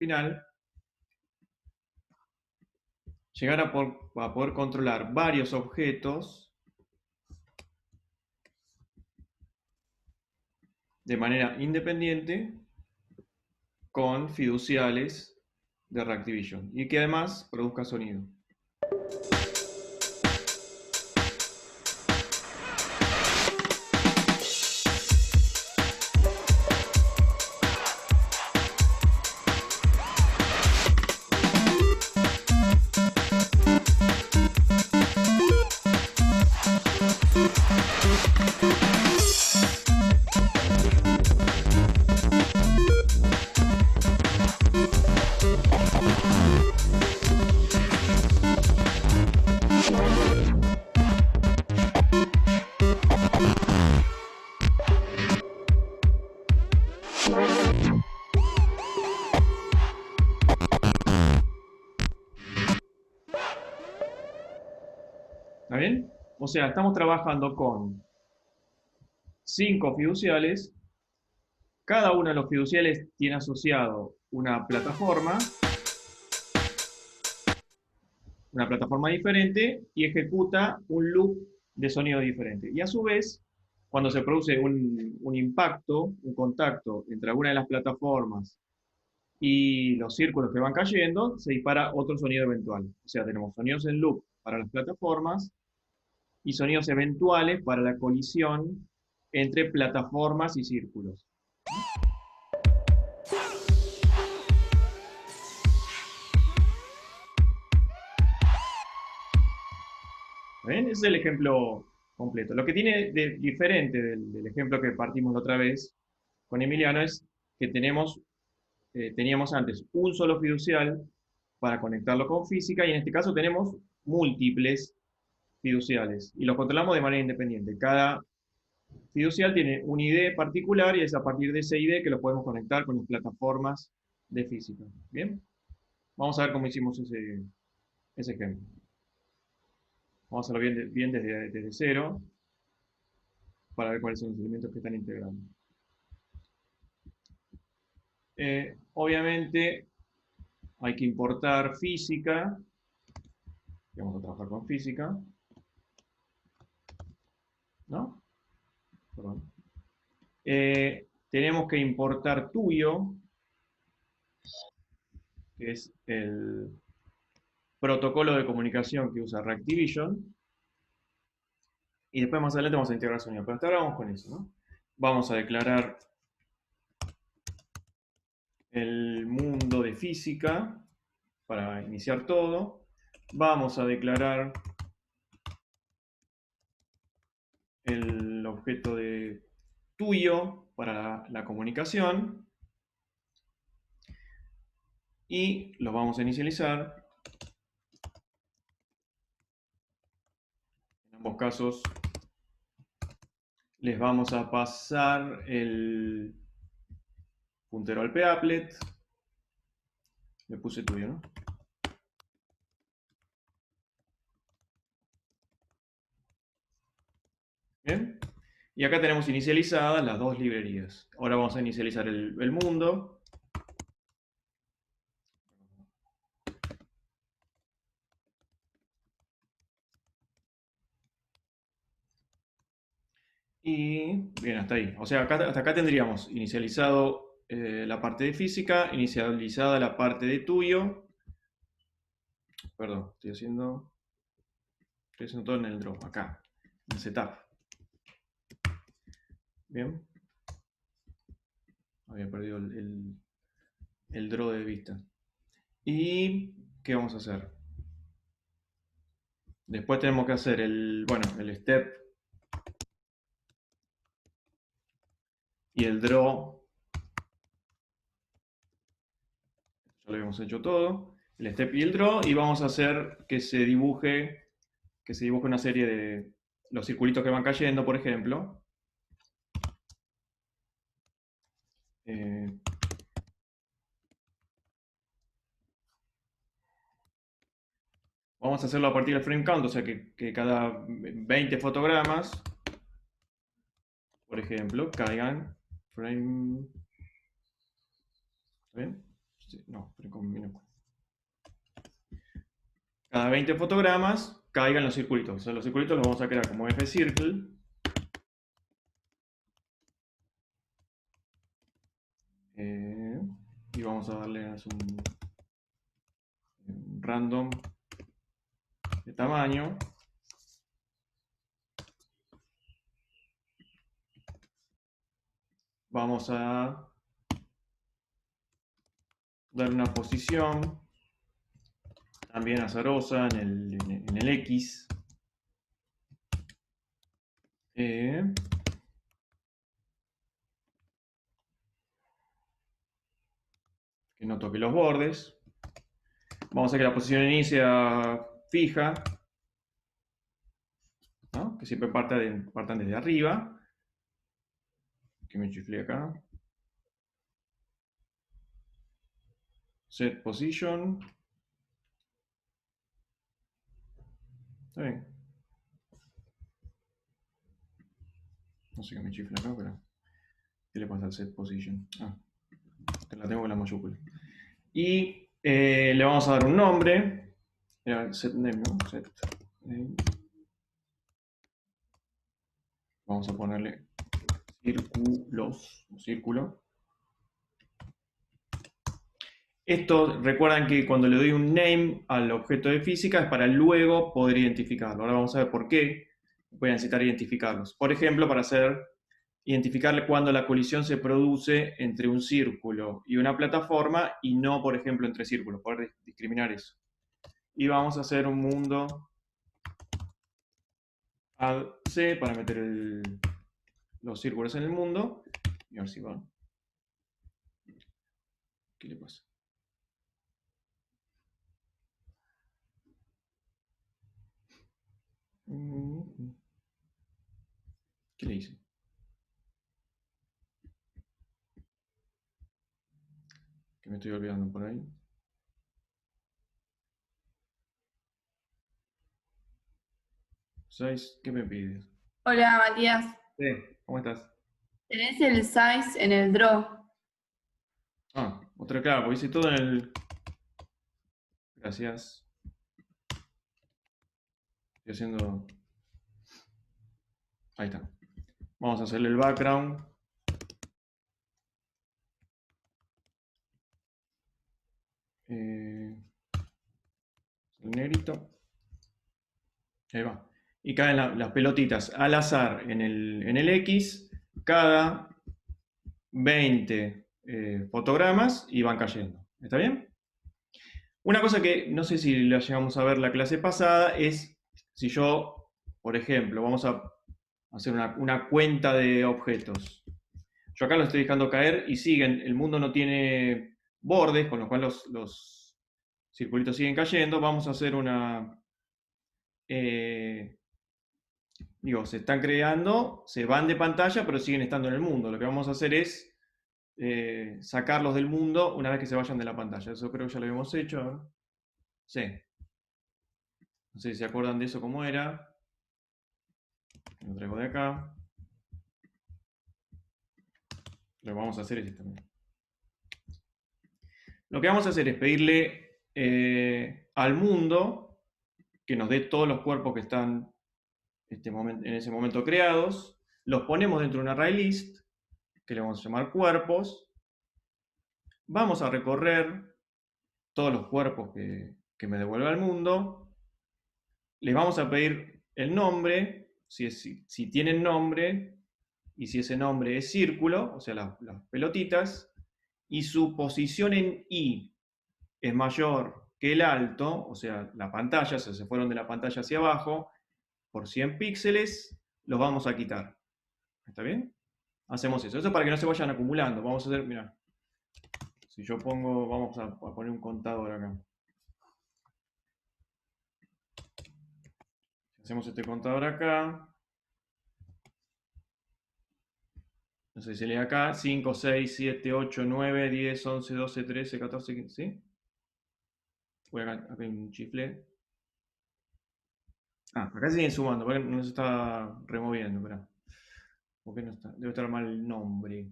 final, llegar a poder controlar varios objetos de manera independiente con fiduciales de Reactivision y que además produzca sonido. ¿Está bien? O sea, estamos trabajando con 5 fiduciales. Cada uno de los fiduciales tiene asociado una plataforma diferente y ejecuta un loop de sonido diferente. Y a su vez, cuando se produce un impacto, un contacto entre alguna de las plataformas y los círculos que van cayendo, se dispara otro sonido eventual. O sea, tenemos sonidos en loop para las plataformas y sonidos eventuales para la colisión entre plataformas y círculos. ¿Ven? Ese es el ejemplo completo. Lo que tiene de diferente del ejemplo que partimos la otra vez con Emiliano es que teníamos antes un solo fiducial para conectarlo con física y en este caso tenemos múltiples fiduciales y los controlamos de manera independiente. Cada fiducial tiene un ID particular y es a partir de ese ID que lo podemos conectar con las plataformas de física. ¿Bien? Vamos a ver cómo hicimos ese ejemplo. Vamos a hacerlo bien desde cero para ver cuáles son los elementos que están integrando. Obviamente hay que importar física. Vamos a trabajar con física. ¿No? Perdón. Tenemos que importar tuyo, que es el protocolo de comunicación que usa Reactivision. Y después más adelante vamos a integrar sonido. Pero hasta ahora vamos con eso, ¿no? Vamos a declarar el mundo de física para iniciar todo. Vamos a declarar el objeto de tuyo para la comunicación y lo vamos a inicializar. En ambos casos les vamos a pasar el puntero al applet. Le puse tuyo, ¿no? Bien. Y acá tenemos inicializadas las dos librerías. Ahora vamos a inicializar el mundo. Y bien, hasta ahí. O sea, hasta acá tendríamos inicializado la parte de física, inicializada la parte de tuyo. Perdón, estoy haciendo todo en el draw, acá, en setup. Bien. Había perdido el draw de vista. ¿Y qué vamos a hacer? Después tenemos que hacer el step y el draw. Ya lo habíamos hecho todo. El step y el draw. Y vamos a hacer que se dibuje una serie de los circulitos que van cayendo, por ejemplo. Vamos a hacerlo a partir del frame count, o sea que cada 20 fotogramas, por ejemplo, caigan frame. ¿Ven? No, pero con minúscula. Cada 20 fotogramas caigan los circulitos. O sea, los circulitos los vamos a crear como fcircle. Y vamos a darle un random de tamaño. Vamos a dar una posición también azarosa en el X. Que no toque los bordes. Vamos a hacer que la posición inicia fija, ¿no? Que siempre partan desde arriba. Que me chiflé acá. Set position. Está bien. No sé qué me chifla acá, pero ¿qué le pasa al set position? Ah, la tengo con la mayúscula. Y le vamos a dar un nombre. Set name, ¿no? Set name. Vamos a ponerle círculos, círculo. Esto, recuerdan que cuando le doy un name al objeto de física es para luego poder identificarlo. Ahora vamos a ver por qué voy a necesitar identificarlos. Por ejemplo, para identificarle cuando la colisión se produce entre un círculo y una plataforma y no, por ejemplo, entre círculos, poder discriminar eso. Y vamos a hacer un mundo add C para meter los círculos en el mundo y a ver si va. ¿Qué le pasa? ¿Qué le hice? Que me estoy olvidando por ahí. 6, ¿qué me pides? Hola, Matías. Sí, ¿cómo estás? Tenés el size en el draw. Ah, otra, claro, porque hice todo en el... Gracias. Estoy haciendo... Ahí está. Vamos a hacerle el background. El negrito. Ahí va. Y caen las pelotitas al azar en el X cada 20 fotogramas y van cayendo. ¿Está bien? Una cosa que no sé si la llegamos a ver la clase pasada es si yo, por ejemplo, vamos a hacer una cuenta de objetos. Yo acá lo estoy dejando caer y siguen, el mundo no tiene bordes, con lo cual los circulitos siguen cayendo. Vamos a hacer digo, se están creando, se van de pantalla, pero siguen estando en el mundo. Lo que vamos a hacer es sacarlos del mundo una vez que se vayan de la pantalla. Eso creo que ya lo habíamos hecho. Sí. No sé si se acuerdan de eso cómo era. Lo traigo de acá. Lo que vamos a hacer es esto. Lo que vamos a hacer es pedirle al mundo que nos dé todos los cuerpos que están en ese momento creados. Los ponemos dentro de un array list, que le vamos a llamar cuerpos. Vamos a recorrer todos los cuerpos que me devuelva el mundo. Les vamos a pedir el nombre, si tienen nombre, y si ese nombre es círculo, o sea, las pelotitas, y su posición en I es mayor que el alto, o sea, la pantalla, si se fueron de la pantalla hacia abajo, por 100 píxeles, los vamos a quitar. ¿Está bien? Hacemos eso. Eso es para que no se vayan acumulando. Vamos a hacer, mira, si yo pongo, vamos a poner un contador acá. Si hacemos este contador acá, no sé si se lee acá, 5, 6, 7, 8, 9, 10, 11, 12, 13, 14, 15, ¿sí? Voy acá hay un chifle. Ah, acá siguen sumando, porque no se está removiendo, espera. ¿Por qué no está? Debe estar mal el nombre.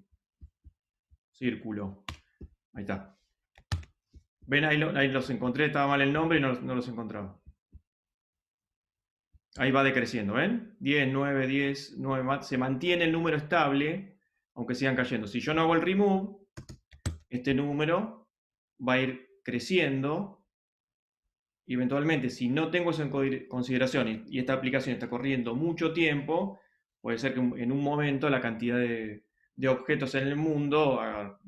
Círculo. Ahí está. ¿Ven? Ahí los encontré, estaba mal el nombre y no los encontraba. Ahí va decreciendo, ¿ven? 10, 9, 10, 9 más. Se mantiene el número estable, aunque sigan cayendo. Si yo no hago el remove, este número va a ir creciendo. Y eventualmente, si no tengo eso en consideración y esta aplicación está corriendo mucho tiempo, puede ser que en un momento la cantidad de objetos en el mundo haga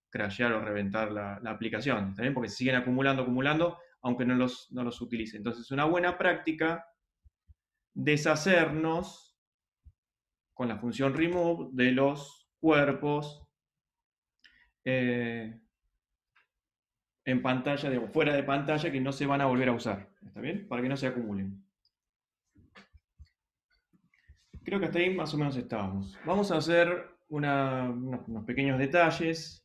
crashear o reventar la aplicación, ¿está bien? Porque se siguen acumulando, aunque no los utilice. Entonces, una buena práctica deshacernos con la función remove de los cuerpos eh, en pantalla, digamos, fuera de pantalla, que no se van a volver a usar, ¿está bien? Para que no se acumulen. Creo que hasta ahí más o menos estábamos. Vamos a hacer unos pequeños detalles.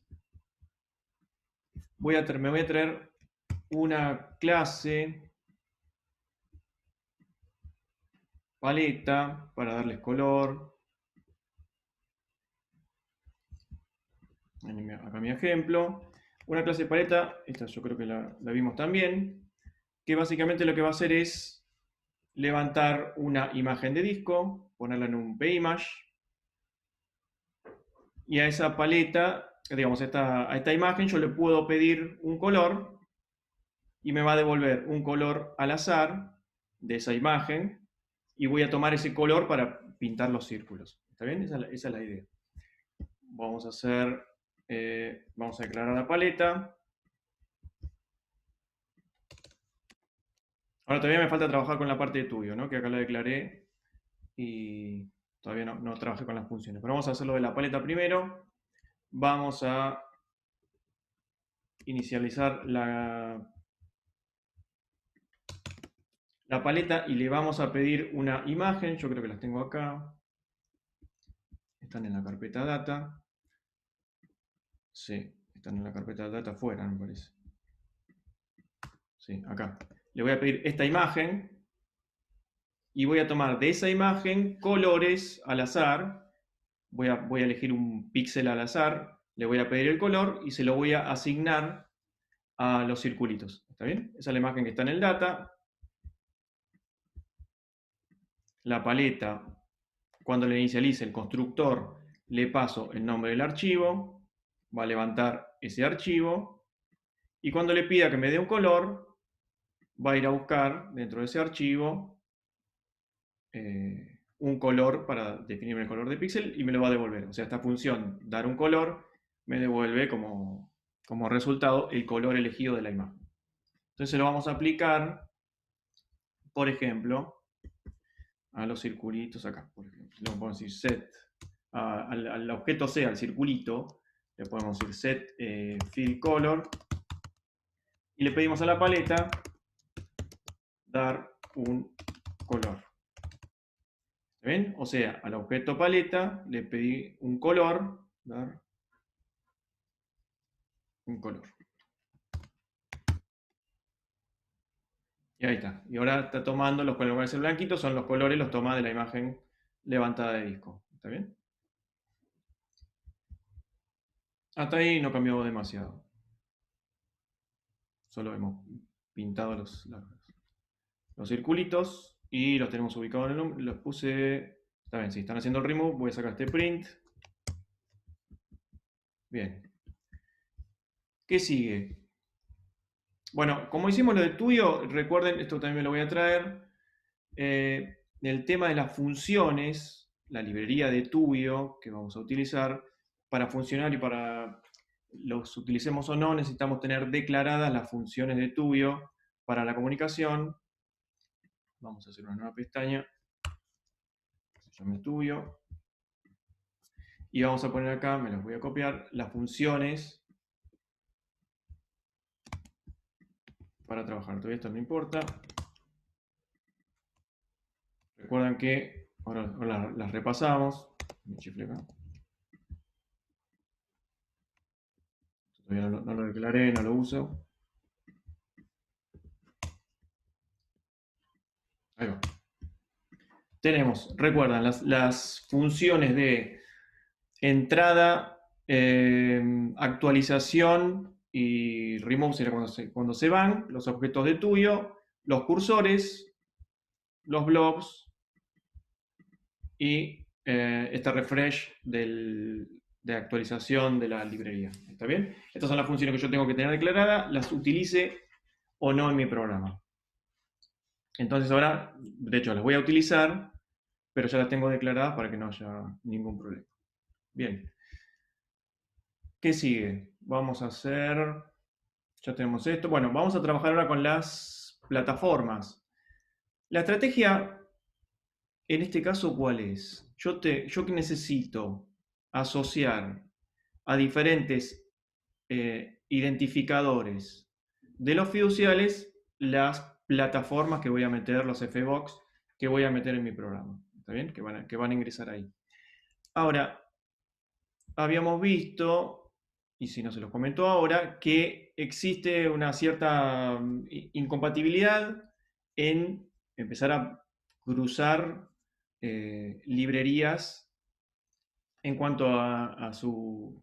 Me voy a traer una clase paleta para darles color. Acá mi ejemplo. Una clase paleta, esta yo creo que la vimos también, que básicamente lo que va a hacer es levantar una imagen de disco, ponerla en un PImage, y a esa paleta, digamos, a esta imagen yo le puedo pedir un color y me va a devolver un color al azar de esa imagen y voy a tomar ese color para pintar los círculos. ¿Está bien? Esa es la idea. Vamos a hacer, vamos a declarar la paleta. Ahora todavía me falta trabajar con la parte de tuyo, ¿no? Que acá la declaré y todavía no trabajé con las funciones. Pero vamos a hacerlo de la paleta primero. Vamos a inicializar la paleta y le vamos a pedir una imagen. Yo creo que las tengo acá. Están en la carpeta data. Sí, están en la carpeta data afuera, me parece. Sí, acá. Le voy a pedir esta imagen y voy a tomar de esa imagen colores al azar. Voy a elegir un píxel al azar, le voy a pedir el color y se lo voy a asignar a los circulitos. ¿Está bien? Esa es la imagen que está en el data. La paleta, cuando le inicialice el constructor, le paso el nombre del archivo, va a levantar ese archivo y cuando le pida que me dé un color, va a ir a buscar dentro de ese archivo un color para definirme el color de píxel y me lo va a devolver. O sea, esta función, dar un color, me devuelve como resultado el color elegido de la imagen. Entonces lo vamos a aplicar, por ejemplo, a los circulitos acá. Por ejemplo, le podemos decir set al objeto C, al circulito, le podemos decir set fill color y le pedimos a la paleta dar un color. ¿Ven? O sea, al objeto paleta le pedí un color, dar un color. Y ahí está. Y ahora está tomando los colores blanquitos, son los colores, los toma de la imagen levantada de disco. ¿Está bien? Hasta ahí no cambió demasiado. Solo hemos pintado los circulitos y los tenemos ubicados en el nombre. Los puse. Está bien, si están haciendo el remove, voy a sacar este print. Bien. ¿Qué sigue? Bueno, como hicimos lo de tuyo, recuerden, esto también me lo voy a traer. El tema de las funciones, la librería de Tuyo que vamos a utilizar para funcionar y para los utilicemos o no, necesitamos tener declaradas las funciones de Tuyo para la comunicación. Vamos a hacer una nueva pestaña, se llama Tuyo. Y vamos a poner acá, me las voy a copiar, las funciones para trabajar. Todavía esto no importa. Recuerdan que ahora las repasamos. Me chifle acá. Todavía no lo declaré, no lo uso. Ahí va. Tenemos, recuerdan, las funciones de entrada, actualización y remove sería cuando se van los objetos de tuyo, los cursores, los blobs y este refresh de actualización de la librería. ¿Está bien? Estas son las funciones que yo tengo que tener declaradas, las utilice o no en mi programa. Entonces ahora, de hecho, las voy a utilizar, pero ya las tengo declaradas para que no haya ningún problema. Bien. ¿Qué sigue? Vamos a hacer, ya tenemos esto. Bueno, vamos a trabajar ahora con las plataformas. La estrategia, en este caso, ¿cuál es? Yo que necesito asociar a diferentes identificadores de los fiduciales las plataformas que voy a meter, los FBox, que voy a meter en mi programa. ¿Está bien? Que van a ingresar ahí. Ahora, habíamos visto, y si no se los comento ahora, que existe una cierta incompatibilidad en empezar a cruzar librerías en cuanto a su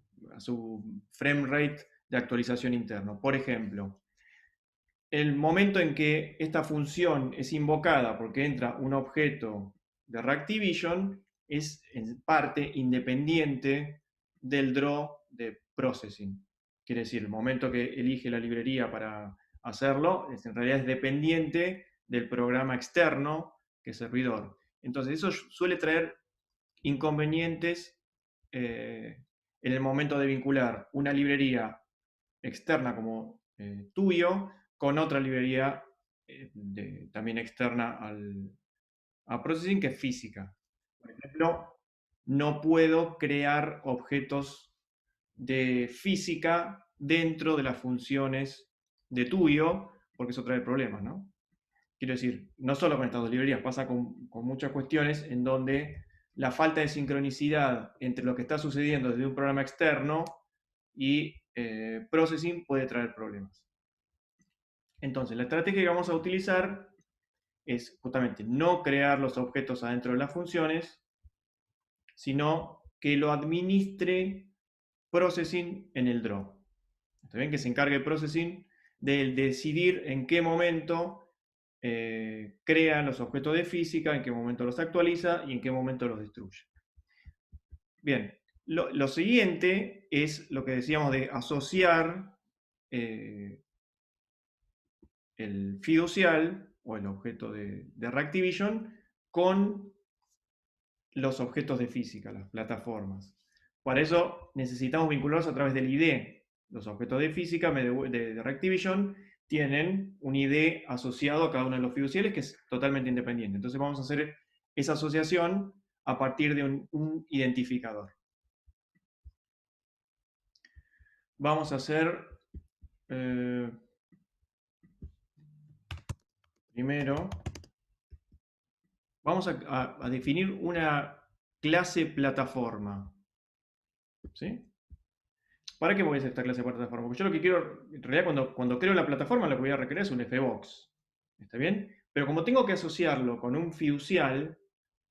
frame rate de actualización interno. Por ejemplo, el momento en que esta función es invocada porque entra un objeto de Reactivision es en parte independiente del draw de processing. Quiere decir, el momento que elige la librería para hacerlo, en realidad es dependiente del programa externo que es servidor. Entonces, eso suele traer inconvenientes en el momento de vincular una librería externa como tuyo con otra librería también externa a Processing que es física. Por ejemplo, no puedo crear objetos de física dentro de las funciones de tuyo, porque eso trae problemas, ¿no? Quiero decir, no solo con estas dos librerías, pasa con muchas cuestiones en donde la falta de sincronicidad entre lo que está sucediendo desde un programa externo y processing puede traer problemas. Entonces, la estrategia que vamos a utilizar es justamente no crear los objetos adentro de las funciones, sino que lo administre processing en el draw. ¿Está bien? Que se encargue processing de decidir en qué momento crea los objetos de física, en qué momento los actualiza y en qué momento los destruye. Bien, lo siguiente es lo que decíamos de asociar el fiducial o el objeto de Reactivision con los objetos de física, las plataformas. Para eso necesitamos vincularlos a través del ID. Los objetos de física de Reactivision tienen un ID asociado a cada uno de los fiduciales que es totalmente independiente. Entonces vamos a hacer esa asociación a partir de un identificador. Vamos a hacer primero, vamos a definir una clase plataforma. ¿Sí? ¿Para qué voy a hacer esta clase de plataforma? Porque yo lo que quiero, en realidad cuando creo la plataforma lo que voy a requerir es un FBox. ¿Está bien? Pero como tengo que asociarlo con un fiducial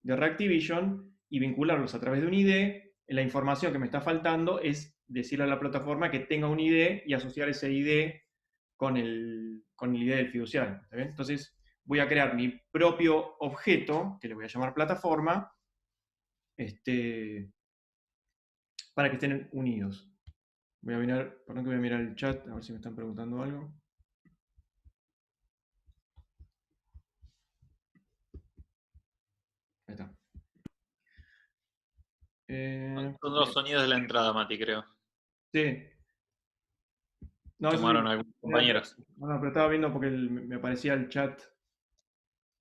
de Reactivision y vincularlos a través de un ID, la información que me está faltando es decirle a la plataforma que tenga un ID y asociar ese ID con el ID del fiducial. ¿Está bien? Entonces voy a crear mi propio objeto, que le voy a llamar plataforma, para que estén unidos. Voy a mirar, perdón que voy a mirar el chat, a ver si me están preguntando algo. Ahí está. Son los sonidos de la entrada, Mati, creo. Sí. No, eso Tomaron sí. algunos compañeros. No, pero estaba viendo porque me aparecía el chat.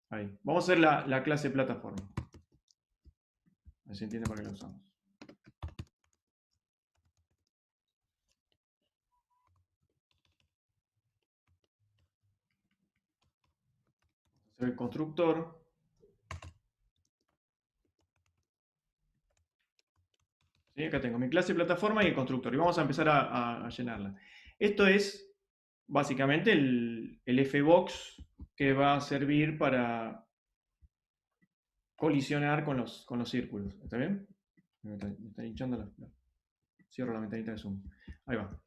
Ahí. Vamos a hacer la clase plataforma. A ver si entiende para qué la usamos. Hacer el constructor. ¿Sí? Acá tengo mi clase plataforma y el constructor. Y vamos a empezar a llenarla. Esto es básicamente el FBox que va a servir para colisionar con los círculos. ¿Está bien? Me están hinchando cierro la ventanita de Zoom. Ahí va.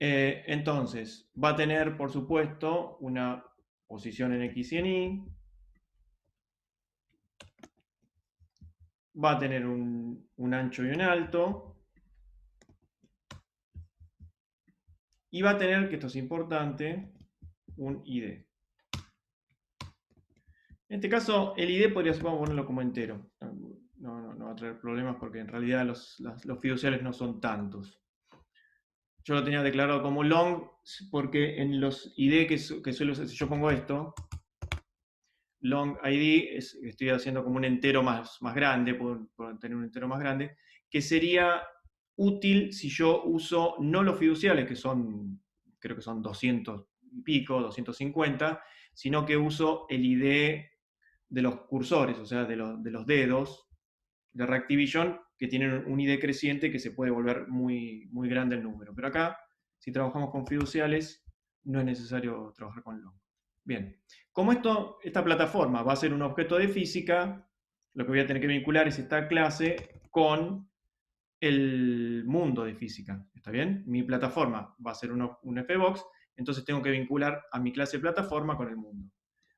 Entonces, va a tener, por supuesto, una posición en X y en Y. Va a tener un ancho y un alto. Y va a tener, que esto es importante, un ID. En este caso, el ID podría ser, vamos a ponerlo como entero. No va a traer problemas porque en realidad los fiduciales no son tantos. Yo lo tenía declarado como long porque en los ID que suelo hacer, si yo pongo esto, long ID, estoy haciendo como un entero más grande, por tener un entero más grande, que sería útil si yo uso no los fiduciales, que son, creo que son 200 y pico, 250, sino que uso el ID de los cursores, o sea, de los dedos de Reactivision, que tienen un ID creciente que se puede volver muy grande el número. Pero acá, si trabajamos con fiduciales, no es necesario trabajar con long. Bien, como esta plataforma va a ser un objeto de física, lo que voy a tener que vincular es esta clase con el mundo de física. ¿Está bien? Mi plataforma va a ser un FBox, entonces tengo que vincular a mi clase plataforma con el mundo.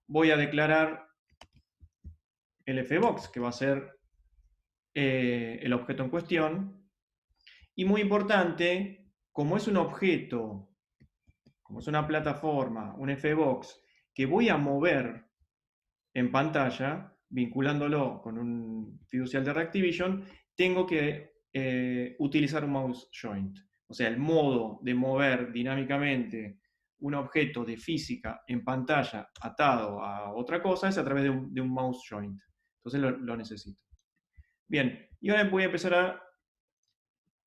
Voy a declarar el FBox, que va a ser el objeto en cuestión. Y muy importante, como es un objeto, como es una plataforma, un FBox, que voy a mover en pantalla, vinculándolo con un fiducial de Reactivision, tengo que utilizar un mouse joint. O sea, el modo de mover dinámicamente un objeto de física en pantalla atado a otra cosa es a través de un mouse joint. Entonces lo necesito. Bien, y ahora voy a empezar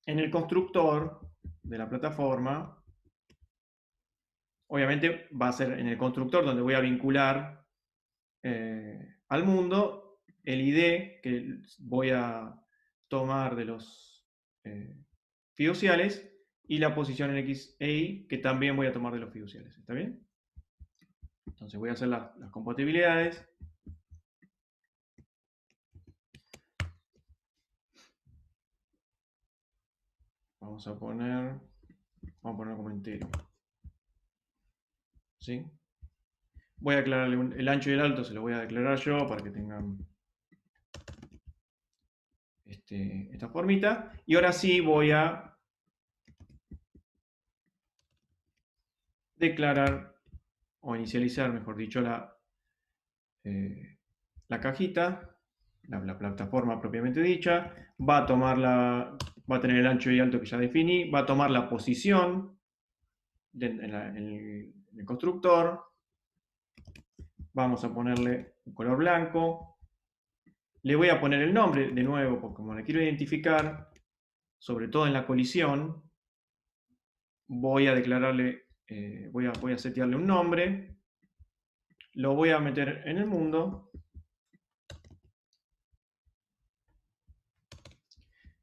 en el constructor de la plataforma. Obviamente va a ser en el constructor donde voy a vincular al mundo el ID que voy a tomar de los fiduciales y la posición en X e Y que también voy a tomar de los fiduciales. ¿Está bien? Entonces voy a hacer las compatibilidades. Vamos a poner como entero. ¿Sí? Voy a aclararle el ancho y el alto, se lo voy a declarar yo para que tengan esta formita. Y ahora sí voy a declarar o inicializar, mejor dicho, la cajita, la plataforma propiamente dicha. Va a tener el ancho y alto que ya definí, va a tomar la posición en el constructor. Vamos a ponerle un color blanco. Le voy a poner el nombre de nuevo, porque como le quiero identificar, sobre todo en la colisión, voy a declararle, voy a setearle un nombre, lo voy a meter en el mundo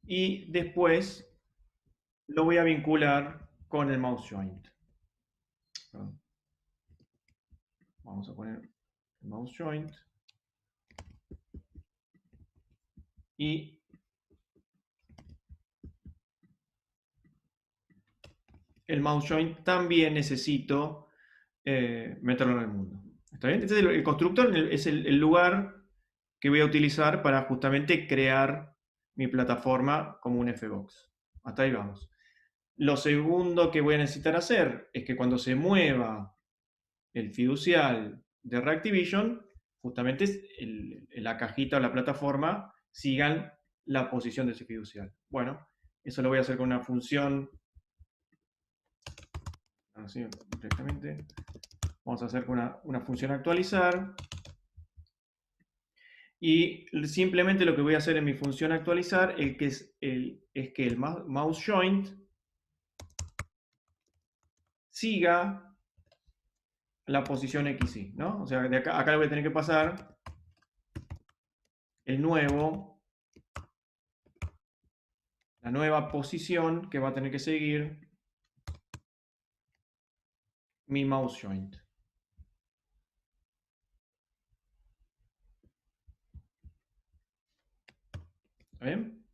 y después lo voy a vincular con el mouse joint. Perdón. Vamos a poner el mouse joint y el mouse joint también necesito meterlo en el mundo. ¿Está bien? Entonces el constructor es el lugar que voy a utilizar para justamente crear mi plataforma como un FBox. Hasta ahí vamos. Lo segundo que voy a necesitar hacer es que cuando se mueva el fiducial de Reactivision, justamente la cajita o la plataforma sigan la posición de ese fiducial. Bueno, eso lo voy a hacer con una función, así directamente. Vamos a hacer con una función actualizar. Y simplemente lo que voy a hacer en mi función actualizar es que el mouse joint siga la posición XY, ¿no? O sea, de acá le voy a tener que pasar la nueva posición que va a tener que seguir mi mouse joint. ¿Está bien?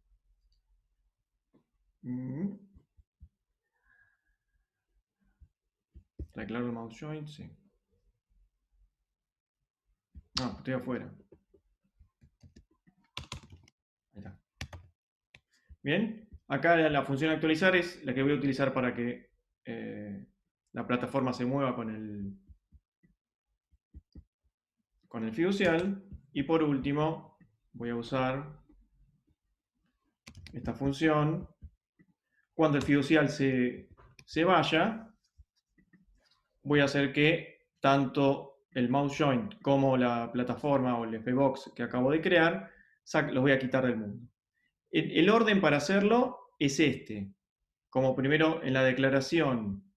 Declaro el mouse joint, sí. No, estoy afuera. Ahí está. Bien, acá la función actualizar es la que voy a utilizar para que la plataforma se mueva con el fiducial. Y por último, voy a usar esta función. Cuando el fiducial se vaya, voy a hacer que tanto el mouse joint como la plataforma o el fbox que acabo de crear, los voy a quitar del mundo. El orden para hacerlo es este. Como primero en la declaración,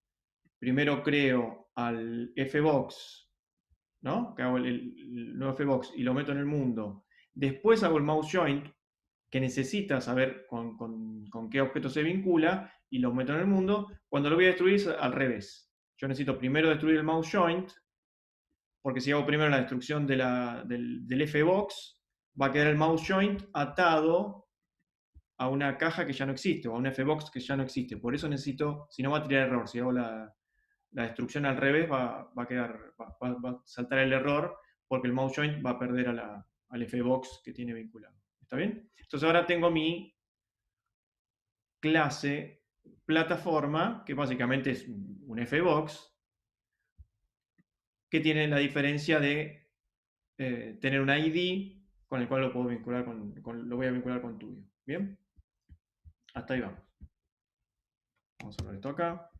primero creo al fbox, ¿no? Que hago el nuevo fbox y lo meto en el mundo. Después hago el mouse joint, que necesita saber con qué objeto se vincula, y lo meto en el mundo. Cuando lo voy a destruir es al revés. Yo necesito primero destruir el mouse joint, porque si hago primero la destrucción del fbox, va a quedar el mouse joint atado a una caja que ya no existe, o a un fbox que ya no existe. Por eso necesito, si no va a tirar error, si hago la destrucción al revés, va a saltar el error, porque el mouse joint va a perder al fbox que tiene vinculado. ¿Está bien? Entonces ahora tengo mi clase plataforma, que básicamente es un fbox, que tiene la diferencia de tener un ID con el cual lo puedo vincular lo voy a vincular con tuyo. ¿Bien? Hasta ahí vamos. Vamos a ver esto acá.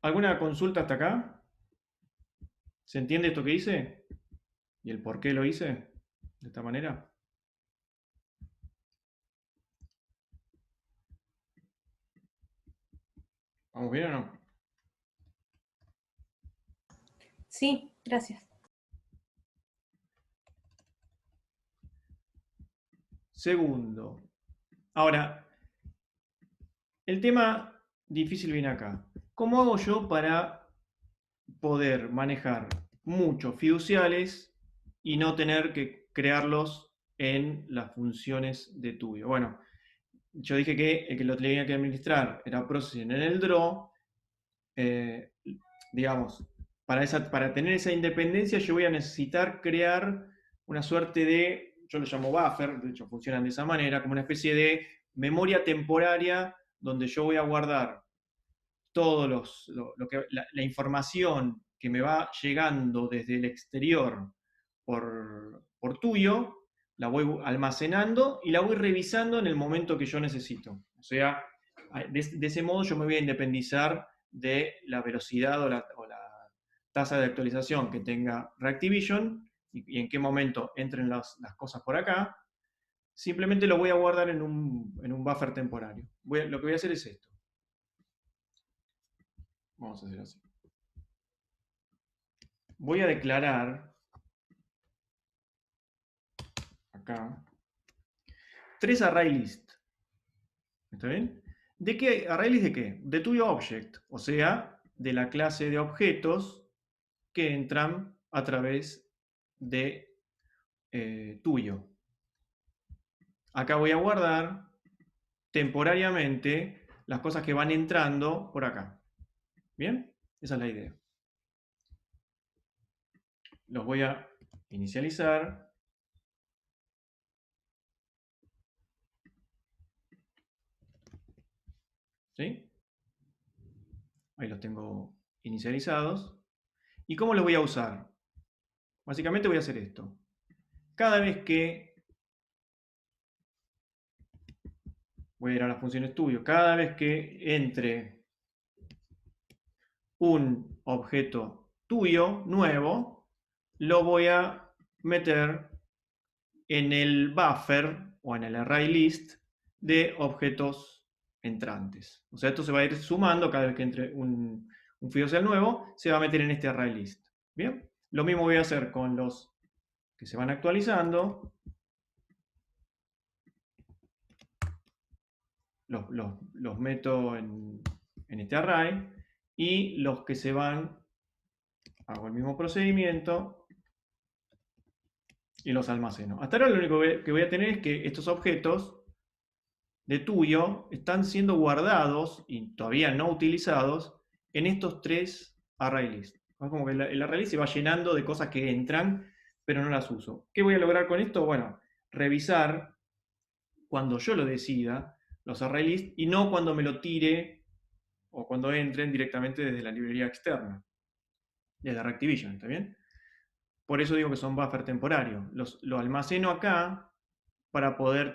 ¿Alguna consulta hasta acá? ¿Se entiende esto que hice? ¿Y el por qué lo hice de esta manera? ¿Vamos bien o no? Sí, gracias. Segundo. Ahora, el tema difícil viene acá. ¿Cómo hago yo para poder manejar muchos fiduciales y no tener que crearlos en las funciones de tuyo? Bueno, yo dije que el que lo tenía que administrar era Processing en el draw. Digamos, para tener esa independencia yo voy a necesitar crear una suerte de, yo lo llamo buffer, de hecho funcionan de esa manera, como una especie de memoria temporaria donde yo voy a guardar todo la información que me va llegando desde el exterior por tuyo, la voy almacenando y la voy revisando en el momento que yo necesito. O sea, de ese modo yo me voy a independizar de la velocidad o la tasa de actualización que tenga Reactivision y en qué momento entren las cosas por acá. Simplemente lo voy a guardar en un buffer temporario. Lo que voy a hacer es esto. Vamos a hacer así. Voy a declarar acá 3 array list. ¿Está bien? ¿De qué? ¿Array list de qué? De tuyo object, o sea, de la clase de objetos que entran a través de tuyo. Acá voy a guardar temporariamente las cosas que van entrando por acá. ¿Bien? Esa es la idea. Los voy a inicializar. ¿Sí? Ahí los tengo inicializados. ¿Y cómo los voy a usar? Básicamente voy a hacer esto. Cada vez que voy a ir a las funciones tuyo, cada vez que entre un objeto tuyo nuevo, lo voy a meter en el buffer o en el array list de objetos entrantes. O sea, esto se va a ir sumando cada vez que entre un fiducial nuevo, se va a meter en este array list. Bien, lo mismo voy a hacer con los que se van actualizando. Los meto en este array y los que se van, hago el mismo procedimiento y los almaceno. Hasta ahora lo único que voy a tener es que estos objetos de tuyo están siendo guardados y todavía no utilizados en estos 3 array list. Es como que el array list se va llenando de cosas que entran, pero no las uso. ¿Qué voy a lograr con esto? Bueno, revisar cuando yo lo decida los array list y no cuando me lo tire o cuando entren directamente desde la librería externa, desde Reactivision, ¿está bien? Por eso digo que son buffer temporarios. Lo almaceno acá para poder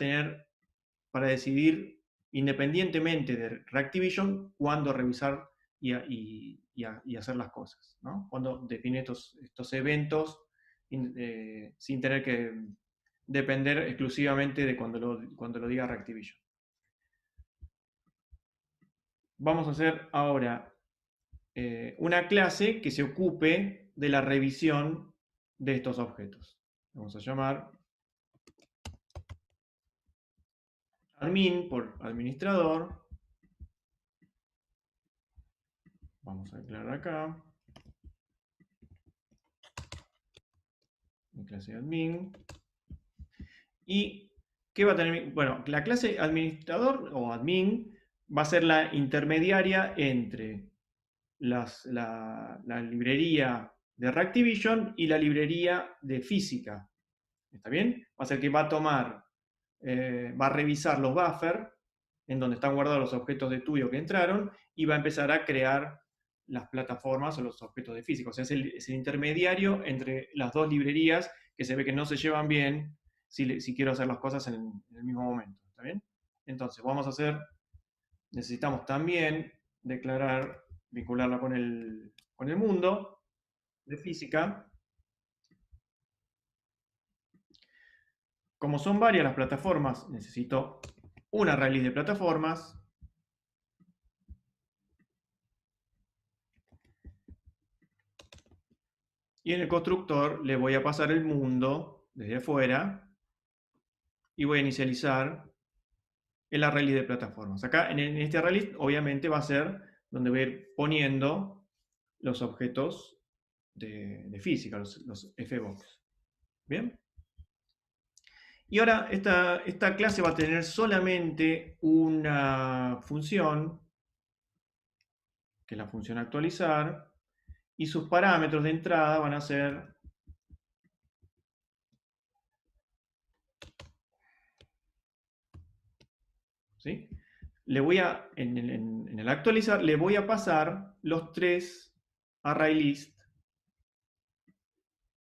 para decidir independientemente de Reactivision cuándo revisar y hacer las cosas, ¿no? Cuando define estos eventos sin tener que depender exclusivamente de cuando lo diga Reactivision. Vamos a hacer ahora una clase que se ocupe de la revisión de estos objetos. Vamos a llamar admin por administrador. Vamos a declarar acá mi clase admin. ¿Y qué va a tener? Bueno, la clase administrador o admin va a ser la intermediaria entre la librería de Reactivision y la librería de física. ¿Está bien? Va a ser que va a tomar, va a revisar los buffers en donde están guardados los objetos de tuyo que entraron y va a empezar a crear las plataformas o los objetos de física. O sea, es el intermediario entre las dos librerías que se ve que no se llevan bien si quiero hacer las cosas en el mismo momento. ¿Está bien? Entonces, vamos a hacer, necesitamos también declarar, vincularla con el mundo de física. Como son varias las plataformas, necesito una raíz de plataformas. Y en el constructor le voy a pasar el mundo desde afuera y voy a inicializar el array de plataformas. Acá en este array obviamente va a ser donde voy a ir poniendo los objetos de física, los fbox. ¿Bien? Y ahora esta clase va a tener solamente una función, que es la función actualizar, y sus parámetros de entrada van a ser ¿sí? Le voy a, en el actualizar, le voy a pasar los 3 array list,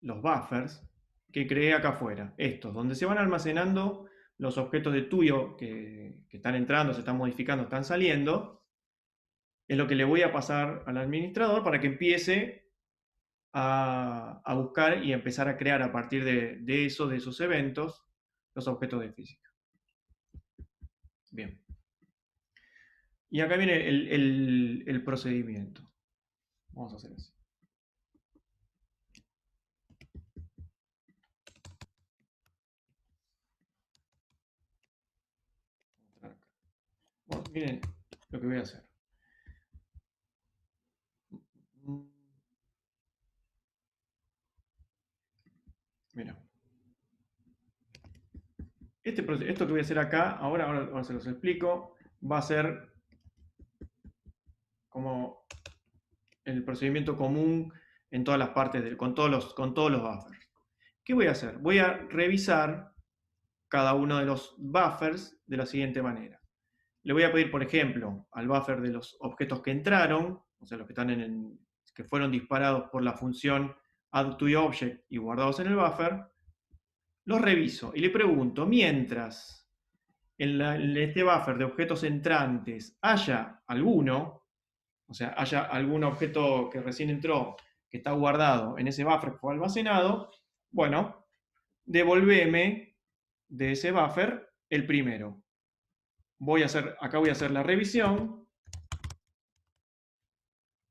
los buffers, que creé acá afuera. Estos, donde se van almacenando los objetos de tuyo que están entrando, se están modificando, están saliendo. Es lo que le voy a pasar al administrador para que empiece a buscar y empezar a crear a partir de esos eventos, los objetos de física. Bien. Y acá viene el procedimiento. Vamos a hacer así. Bueno, miren lo que voy a hacer. Mira. Esto que voy a hacer acá, ahora se los explico, va a ser como el procedimiento común en todas las partes, con todos los buffers. ¿Qué voy a hacer? Voy a revisar cada uno de los buffers de la siguiente manera. Le voy a pedir, por ejemplo, al buffer de los objetos que entraron, o sea, los que que fueron disparados por la función add_to_object y guardados en el buffer, los reviso y le pregunto, mientras en este buffer de objetos entrantes haya alguno, o sea, haya algún objeto que recién entró que está guardado en ese buffer que fue almacenado, bueno, devolveme de ese buffer el primero. Acá voy a hacer la revisión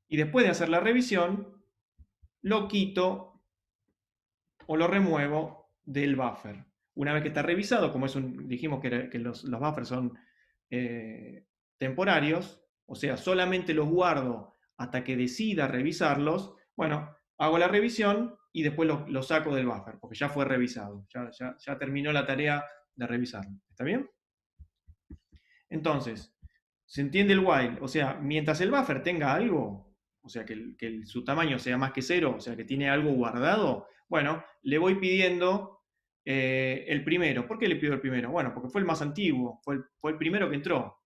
y después de hacer la revisión lo quito o lo remuevo del buffer. Una vez que está revisado, como dijimos que los buffers son temporarios, o sea, solamente los guardo hasta que decida revisarlos, bueno, hago la revisión y después lo saco del buffer, porque ya fue revisado, ya terminó la tarea de revisarlo. ¿Está bien? Entonces, se entiende el while, o sea, mientras el buffer tenga algo, o sea, que su tamaño sea más que 0, o sea, que tiene algo guardado, bueno, le voy pidiendo el primero. ¿Por qué le pido el primero? Bueno, porque fue el más antiguo, fue el primero que entró.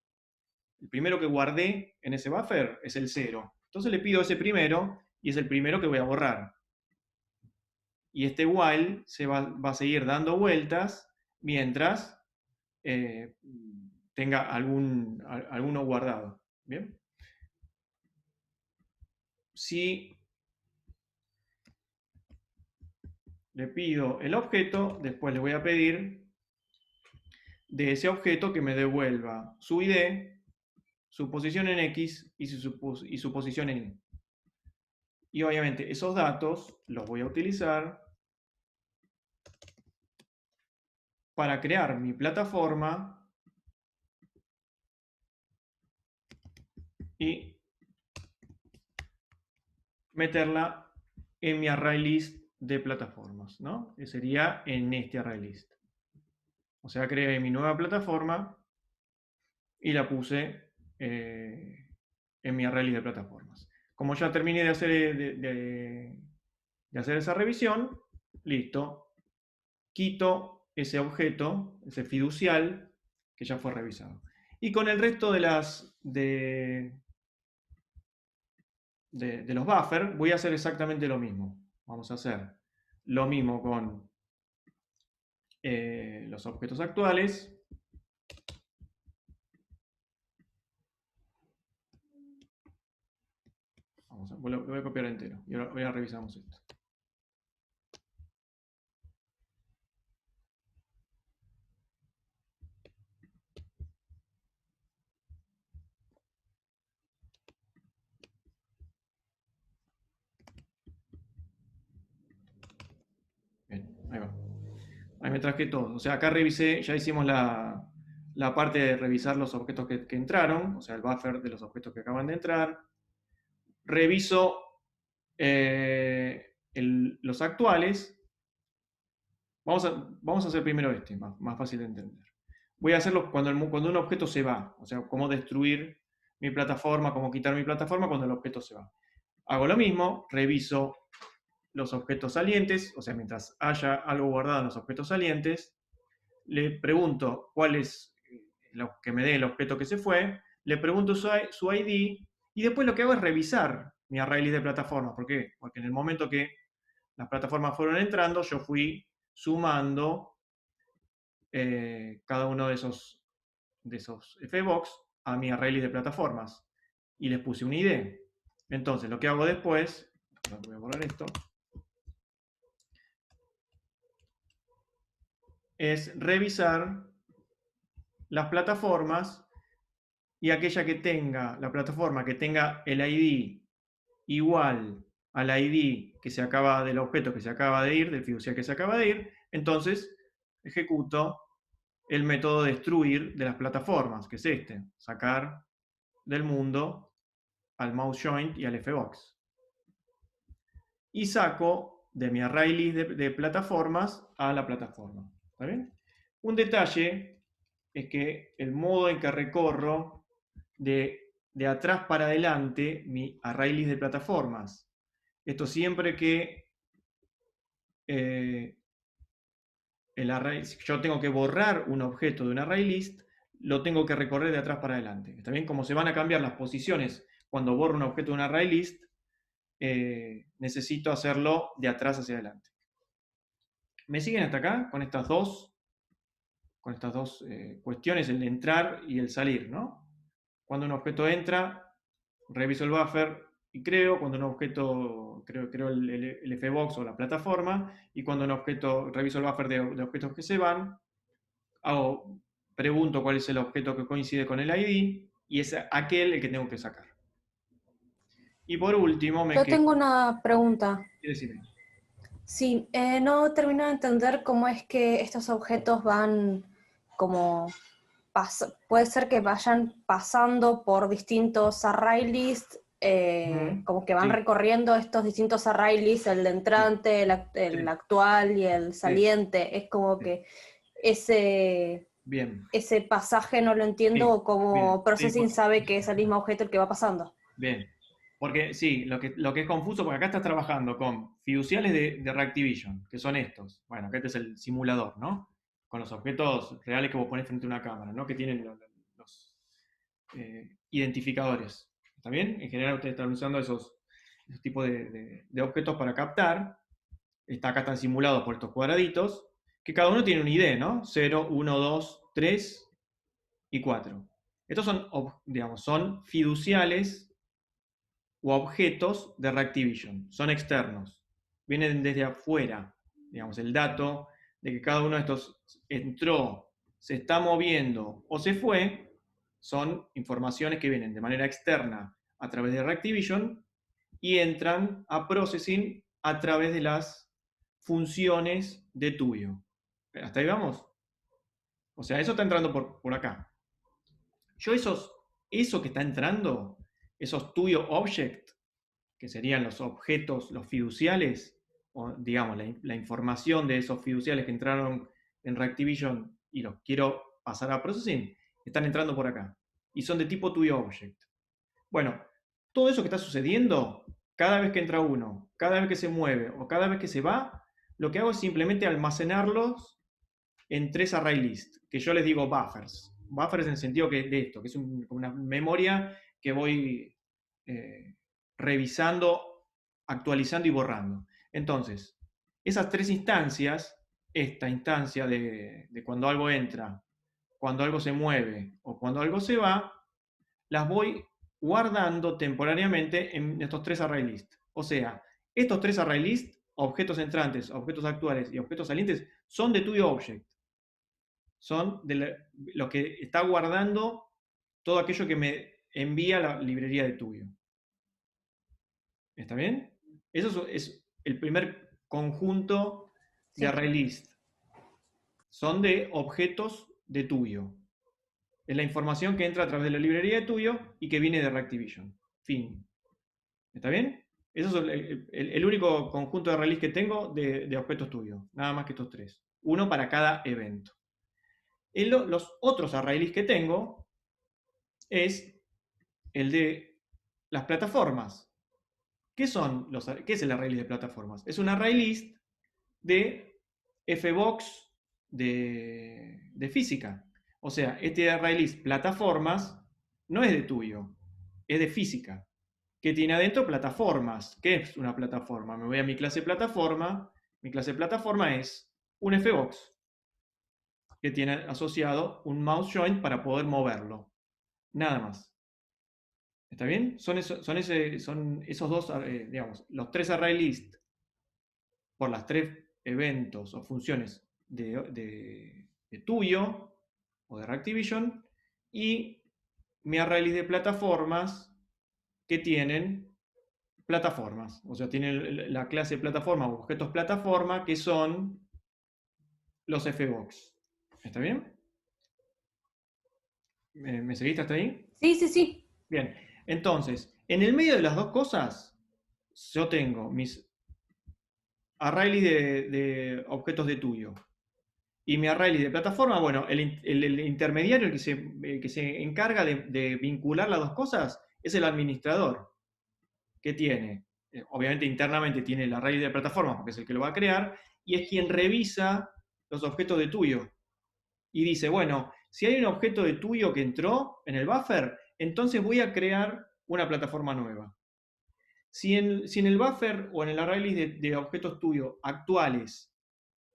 El primero que guardé en ese buffer es el 0. Entonces le pido ese primero y es el primero que voy a borrar. Y este while va a seguir dando vueltas mientras tenga alguno guardado. ¿Bien? Si le pido el objeto, después le voy a pedir de ese objeto que me devuelva su ID, su posición en X y su posición en Y. Y obviamente esos datos los voy a utilizar para crear mi plataforma y meterla en mi array list de plataformas, ¿no? Que sería en este array list. O sea, creé mi nueva plataforma y la puse en mi array list de plataformas. Como ya terminé de hacer esa revisión, listo, quito ese objeto, ese fiducial, que ya fue revisado. Y con el resto de los buffers voy a hacer exactamente lo mismo. Vamos a hacer lo mismo con los objetos actuales. Lo voy a copiar entero y ahora revisamos esto. Bien, ahí va. Ahí me traje todo. O sea, acá revisé, ya hicimos la parte de revisar los objetos que entraron, o sea, el buffer de los objetos que acaban de entrar. Reviso los actuales. Vamos a hacer primero este, más fácil de entender. Voy a hacerlo cuando un objeto se va, o sea, cómo destruir mi plataforma, cómo quitar mi plataforma cuando el objeto se va. Hago lo mismo, reviso los objetos salientes, o sea, mientras haya algo guardado en los objetos salientes, le pregunto cuál es lo que me dé el objeto que se fue, le pregunto su ID y después lo que hago es revisar mi array list de plataformas. ¿Por qué? Porque en el momento que las plataformas fueron entrando, yo fui sumando cada uno de esos fbox a mi array list de plataformas y les puse un ID. Entonces, lo que hago después, voy a borrar esto, es revisar las plataformas y aquella que tenga, la plataforma que tenga el ID igual al ID que se acaba del objeto que se acaba de ir, del fiduciario que se acaba de ir, entonces ejecuto el método destruir de las plataformas, que es este, sacar del mundo al mouse joint y al fbox. Y saco de mi array list de plataformas a la plataforma. ¿Está bien? Un detalle es que el modo en que recorro de atrás para adelante mi array list de plataformas. Esto siempre que yo tengo que borrar un objeto de un array list, lo tengo que recorrer de atrás para adelante. Está bien, como se van a cambiar las posiciones cuando borro un objeto de un array list, necesito hacerlo de atrás hacia adelante. ¿Me siguen hasta acá con estas dos cuestiones, el entrar y el salir, ¿no? Cuando un objeto entra, reviso el buffer y creo. Cuando un objeto, creo el fbox o la plataforma. Y cuando un objeto, reviso el buffer de objetos que se van, pregunto cuál es el objeto que coincide con el ID y es aquel el que tengo que sacar. Y por último, Yo tengo una pregunta. ¿Qué decirme? Sí, no termino de entender cómo es que estos objetos van como... puede ser que vayan pasando por distintos array lists, como que van Sí. recorriendo estos distintos array lists, el de entrante, el Sí. actual y el saliente. Es como Sí. que ese Bien, ese pasaje no lo entiendo sí, o como bien, sí, Processing sabe que es el mismo objeto el que va pasando. bien. Porque sí, lo que es confuso, porque acá estás trabajando con fiduciales de Reactivision, que son estos. Bueno, acá este es el simulador, ¿no? Con los objetos reales que vos ponés frente a una cámara, ¿no? Que tienen los identificadores. ¿Está bien? En general ustedes están usando esos tipos de objetos para captar. Acá están simulados por estos cuadraditos, que cada uno tiene un ID, ¿no? 0, 1, 2, 3 y 4. Estos son, digamos, son fiduciales u objetos de Reactivision. Son externos. Vienen desde afuera. Digamos, el dato de que cada uno de estos entró, se está moviendo o se fue, son informaciones que vienen de manera externa a través de Reactivision y entran a Processing a través de las funciones de tuyo. ¿Hasta ahí vamos? O sea, eso está entrando por acá. Yo eso que está entrando, esos tuyo object, que serían los objetos, los fiduciales, o digamos, la información de esos fiduciales que entraron en Reactivision y los quiero pasar a Processing, están entrando por acá. Y son de tipo tuyo object. Bueno, todo eso que está sucediendo, cada vez que entra uno, cada vez que se mueve o cada vez que se va, lo que hago es simplemente almacenarlos en 3 array list, que yo les digo buffers. Buffers en el sentido de esto, que es una memoria que voy revisando, actualizando y borrando. Entonces, esas 3 instancias, esta instancia de cuando algo entra, cuando algo se mueve o cuando algo se va, las voy guardando temporariamente en estos 3 array list. O sea, estos 3 array list, objetos entrantes, objetos actuales y objetos salientes, son de tuyo object. Son de lo que está guardando todo aquello que me envía la librería de tuyo. ¿Está bien? Eso es el primer conjunto de Sí. array list. Son de objetos de tuyo. Es la información que entra a través de la librería de tuyo y que viene de Reactivision. Fin. ¿Está bien? Eso es el único conjunto de release que tengo de objetos tuyos. Nada más que estos 3. Uno para cada evento. Los otros arrays que tengo es el de las plataformas. ¿Qué es el array list de plataformas? Es un array list de FBox de física. O sea, este array list plataformas no es de tuyo, es de física, que tiene adentro plataformas. ¿Qué es una plataforma? Me voy a mi clase plataforma. Mi clase plataforma es un FBox que tiene asociado un mouse joint para poder moverlo. Nada más. ¿Está bien? Son esos dos, digamos, los 3 array list por las 3 eventos o funciones de tuyo o de Reactivision y mi array list de plataformas que tienen plataformas. O sea, tienen la clase plataforma o objetos plataforma que son los FBox. ¿Está bien? ¿Me seguiste hasta ahí? Sí, sí, sí. Bien. Entonces, en el medio de las dos cosas, yo tengo mis array list de objetos de tuyo y mi array list de plataforma. Bueno, el intermediario, el que se encarga de vincular las dos cosas, es el administrador, que tiene, obviamente internamente tiene el array de plataforma, porque es el que lo va a crear, y es quien revisa los objetos de tuyo. Y dice, bueno, si hay un objeto de tuyo que entró en el buffer, entonces voy a crear una plataforma nueva. Si en el buffer o en el array list de objetos tuyos actuales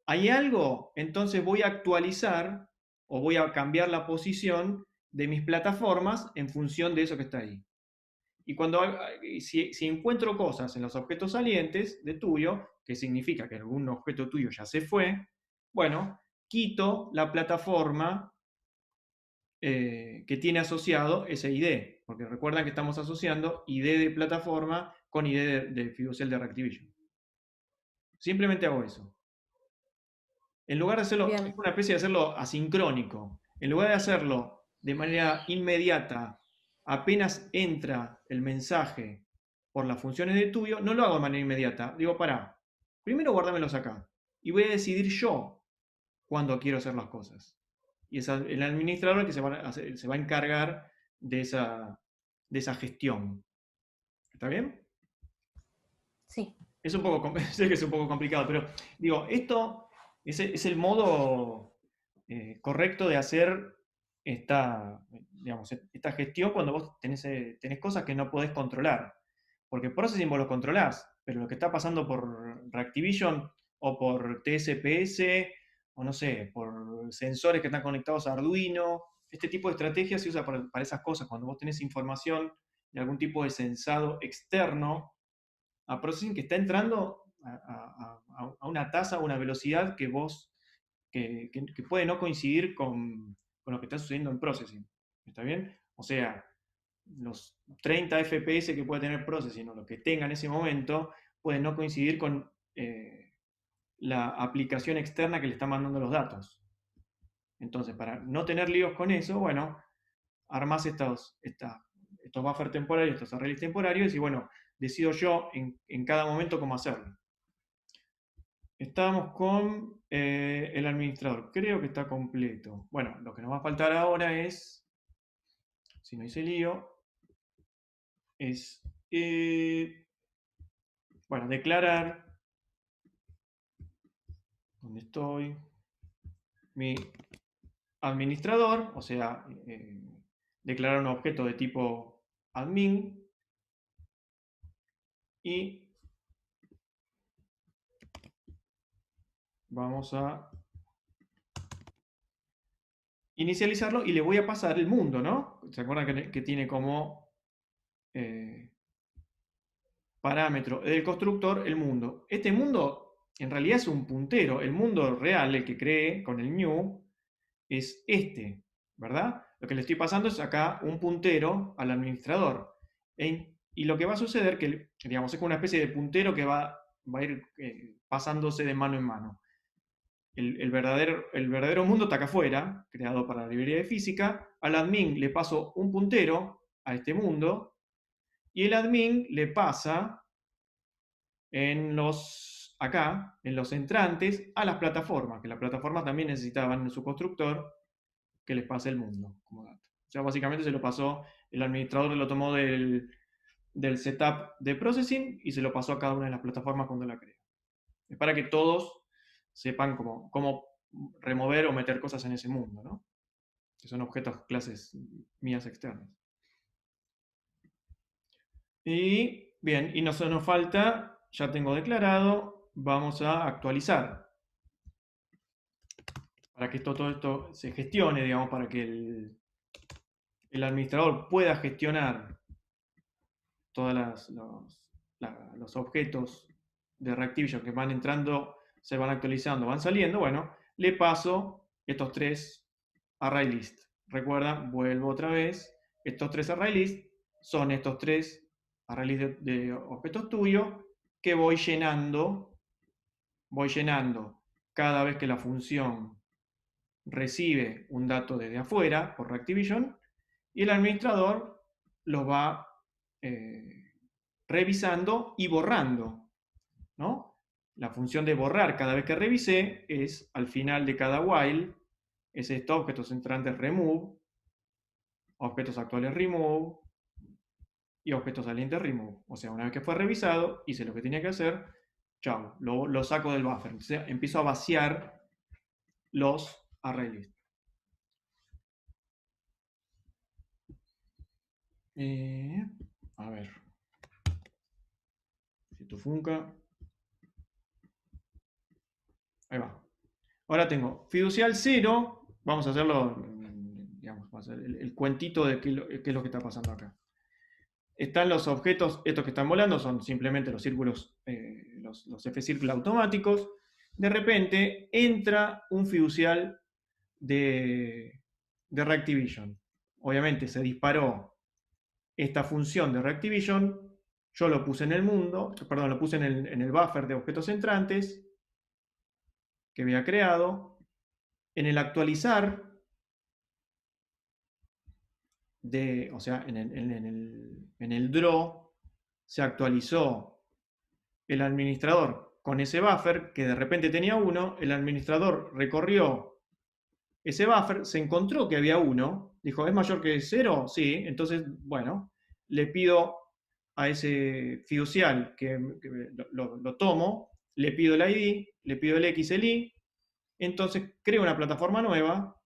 hay algo, entonces voy a actualizar o voy a cambiar la posición de mis plataformas en función de eso que está ahí. Y si encuentro cosas en los objetos salientes de tuyo, que significa que algún objeto tuyo ya se fue, bueno, quito la plataforma que tiene asociado ese ID, porque recuerdan que estamos asociando ID de plataforma con ID de fiducial de Reactivision. Simplemente hago eso. En lugar de hacerlo, Bien. es una especie de hacerlo asincrónico. En lugar de hacerlo de manera inmediata, apenas entra el mensaje por las funciones de tuyo, no lo hago de manera inmediata. Digo, pará, primero guárdamelos acá. Y voy a decidir yo cuándo quiero hacer las cosas. y es el administrador el que se va a encargar de esa gestión. ¿Está bien? Sí. Es un poco, sé que es un poco complicado, pero digo, esto es el modo correcto de hacer digamos, esta gestión cuando vos tenés cosas que no podés controlar. Porque Processing vos lo controlás, pero lo que está pasando por Reactivision o por TSPS, o no sé, por sensores que están conectados a Arduino, este tipo de estrategia se usa para esas cosas. Cuando vos tenés información de algún tipo de sensado externo a Processing que está entrando a una tasa, a una velocidad que que puede no coincidir con lo que está sucediendo en Processing. ¿Está bien? O sea, los 30 FPS que puede tener Processing o lo que tenga en ese momento pueden no coincidir con la aplicación externa que le está mandando los datos. Entonces, para no tener líos con eso, bueno, armás estos buffer temporarios, estos arrays temporarios, y bueno, decido yo en cada momento cómo hacerlo. Estamos con el administrador. Creo que está completo. Bueno, lo que nos va a faltar ahora es, si no hice lío, es, bueno, declarar, ¿dónde estoy? Mi administrador, o sea, declarar un objeto de tipo admin y vamos a inicializarlo y le voy a pasar el mundo, ¿no? ¿Se acuerdan que tiene como parámetro del constructor el mundo? Este mundo en realidad es un puntero. El mundo real, el que cree con el new, es este, ¿verdad? Lo que le estoy pasando es acá un puntero al administrador. Y lo que va a suceder, que digamos, es como una especie de puntero que va a ir pasándose de mano en mano. El verdadero mundo está acá afuera, creado para la librería de física. Al admin le paso un puntero a este mundo y el admin le pasa acá, en los entrantes, a las plataformas, que las plataformas también necesitaban en su constructor que les pase el mundo como dato. O sea, básicamente se lo pasó, el administrador lo tomó del setup de processing y se lo pasó a cada una de las plataformas cuando la crea. Es para que todos sepan cómo remover o meter cosas en ese mundo, ¿no? Que son objetos, clases mías externas. Y bien, y nos falta, ya tengo declarado, vamos a actualizar. Para que todo esto se gestione, digamos, para que el administrador pueda gestionar todos los objetos de Reactivision que van entrando, se van actualizando, van saliendo, bueno, le paso estos tres array list. Recuerda, vuelvo otra vez, estos tres array list son estos tres array list de objetos tuyos que voy llenando cada vez que la función recibe un dato desde afuera por Reactivision y el administrador los va revisando y borrando, ¿no? La función de borrar cada vez que revise es al final de cada while, es esto, objetos entrantes remove, objetos actuales remove y objetos salientes remove. O sea, una vez que fue revisado, hice lo que tenía que hacer, chao, lo saco del buffer. Entonces empiezo a vaciar los array list. A ver. Si tu funca. Ahí va. Ahora tengo fiducial 0. Vamos a hacerlo, digamos, vamos a hacer el cuentito de qué es lo que está pasando acá. Están los objetos, estos que están volando, son simplemente los círculos, los F-círculos automáticos. De repente entra un fiducial de Reactivision. Obviamente se disparó esta función de Reactivision. Yo lo puse en el mundo, perdón, lo puse en el buffer de objetos entrantes que había creado. En el actualizar, o sea, en el draw, se actualizó el administrador con ese buffer que de repente tenía 1, el administrador recorrió ese buffer, se encontró que había 1, dijo, ¿es mayor que 0? Sí, entonces, bueno, le pido a ese fiducial que lo tomo, le pido el ID, le pido el X, el Y, entonces creo una plataforma nueva,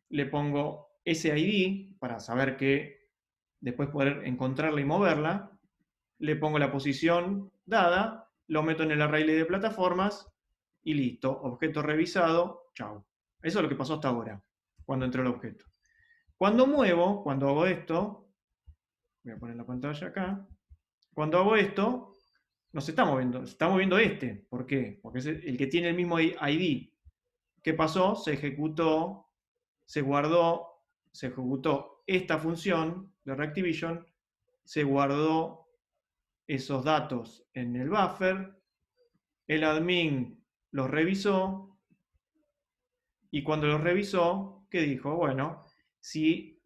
le pongo ese ID para saber que después poder encontrarla y moverla, le pongo la posición dada, lo meto en el array de plataformas y listo, objeto revisado, chao. Eso es lo que pasó hasta ahora, cuando entró el objeto. Cuando muevo, cuando hago esto, voy a poner la pantalla acá, cuando hago esto, no se está moviendo, se está moviendo este. ¿Por qué? Porque es el que tiene el mismo ID. ¿Qué pasó? Se ejecutó, se guardó, se ejecutó esta función de Reactivision, se guardó esos datos en el buffer, el admin los revisó, y cuando los revisó, ¿qué dijo? Bueno, si,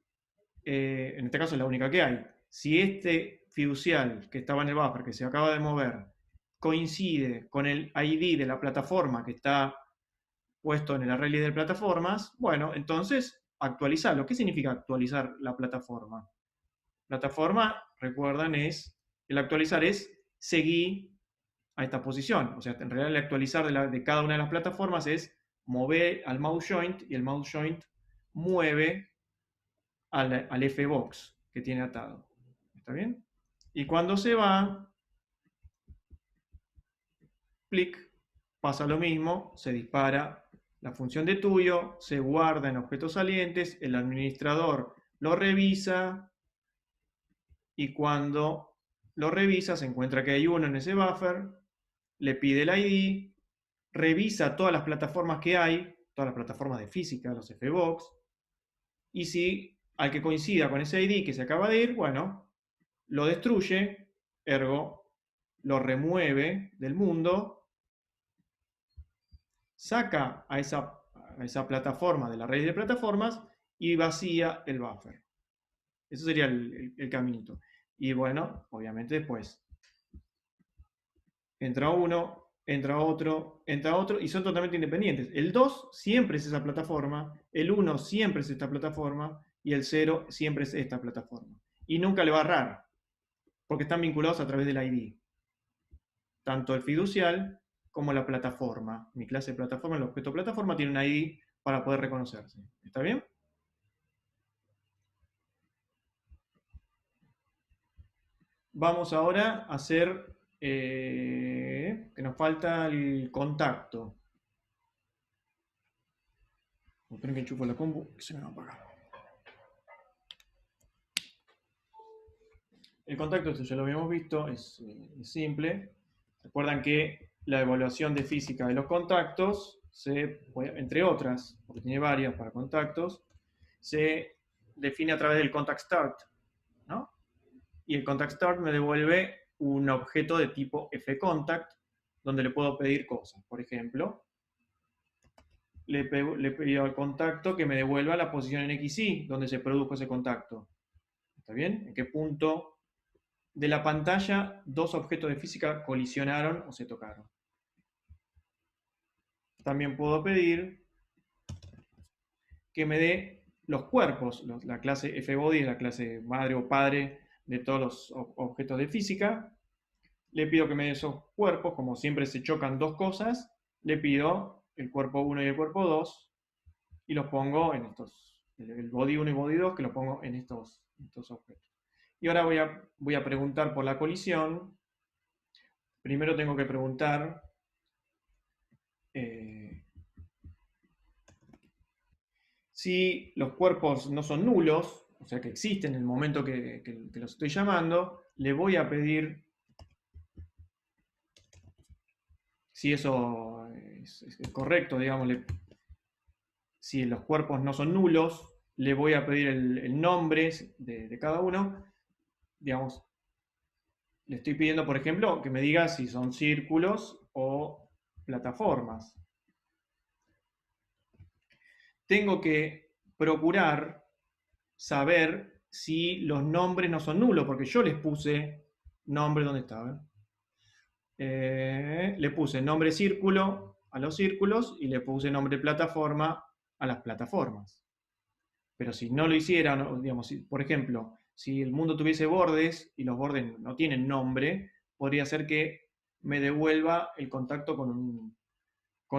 en este caso es la única que hay, si este fiducial que estaba en el buffer, que se acaba de mover, coincide con el ID de la plataforma que está puesto en el array de plataformas, bueno, entonces actualizarlo. ¿Qué significa actualizar la plataforma? Plataforma, recuerdan, el actualizar es seguir a esta posición. O sea, en realidad el actualizar de cada una de las plataformas es mover al mouse joint, y el mouse joint mueve al Fbox que tiene atado. ¿Está bien? Y cuando se va, clic, pasa lo mismo, se dispara la función de tuyo, se guarda en objetos salientes, el administrador lo revisa, y cuando lo revisa se encuentra que hay 1 en ese buffer, le pide el ID, revisa todas las plataformas que hay, todas las plataformas de física, los Fbox, y si al que coincida con ese ID que se acaba de ir, bueno, lo destruye, ergo lo remueve del mundo, saca a esa plataforma de la red de plataformas y vacía el buffer. Eso sería el caminito. Y bueno, obviamente después entra uno, entra otro, y son totalmente independientes. El 2 siempre es esa plataforma, el 1 siempre es esta plataforma, y el 0 siempre es esta plataforma. Y nunca le va a errar, porque están vinculados a través del ID. Tanto el fiducial como la plataforma. Mi clase de plataforma, el objeto plataforma, tiene un ID para poder reconocerse. ¿Está bien? Vamos ahora a hacer, que nos falta el contacto. Esperen que enchufo la compu, que se me va a apagar. El contacto, esto ya lo habíamos visto, es simple. Recuerdan que la evaluación de física de los contactos, entre otras, porque tiene varias para contactos, se define a través del contact start, ¿no? Y el contact start me devuelve un objeto de tipo fcontact, donde le puedo pedir cosas. Por ejemplo, le pido al contacto que me devuelva la posición en XY, donde se produjo ese contacto. ¿Está bien? ¿En qué punto de la pantalla dos objetos de física colisionaron o se tocaron? También puedo pedir que me dé los cuerpos. La clase fbody es la clase madre o padre de todos los objetos de física. Le pido que me dé esos cuerpos, como siempre se chocan dos cosas, le pido el cuerpo 1 y el cuerpo 2, y los pongo en estos, el body 1 y body 2, que los pongo en estos objetos. Y ahora voy a preguntar por la colisión. Primero tengo que preguntar si los cuerpos no son nulos, o sea que existen en el momento que los estoy llamando. Le voy a pedir si eso es correcto, digamos, si los cuerpos no son nulos, le voy a pedir el nombre de cada uno. Digamos, le estoy pidiendo, por ejemplo, que me diga si son círculos o plataformas. Tengo que procurar saber si los nombres no son nulos, porque yo les puse nombre, ¿dónde estaba? Le puse nombre círculo a los círculos y le puse nombre plataforma a las plataformas. Pero si no lo hiciera, digamos, por ejemplo, si el mundo tuviese bordes y los bordes no tienen nombre, podría ser que me devuelva el contacto con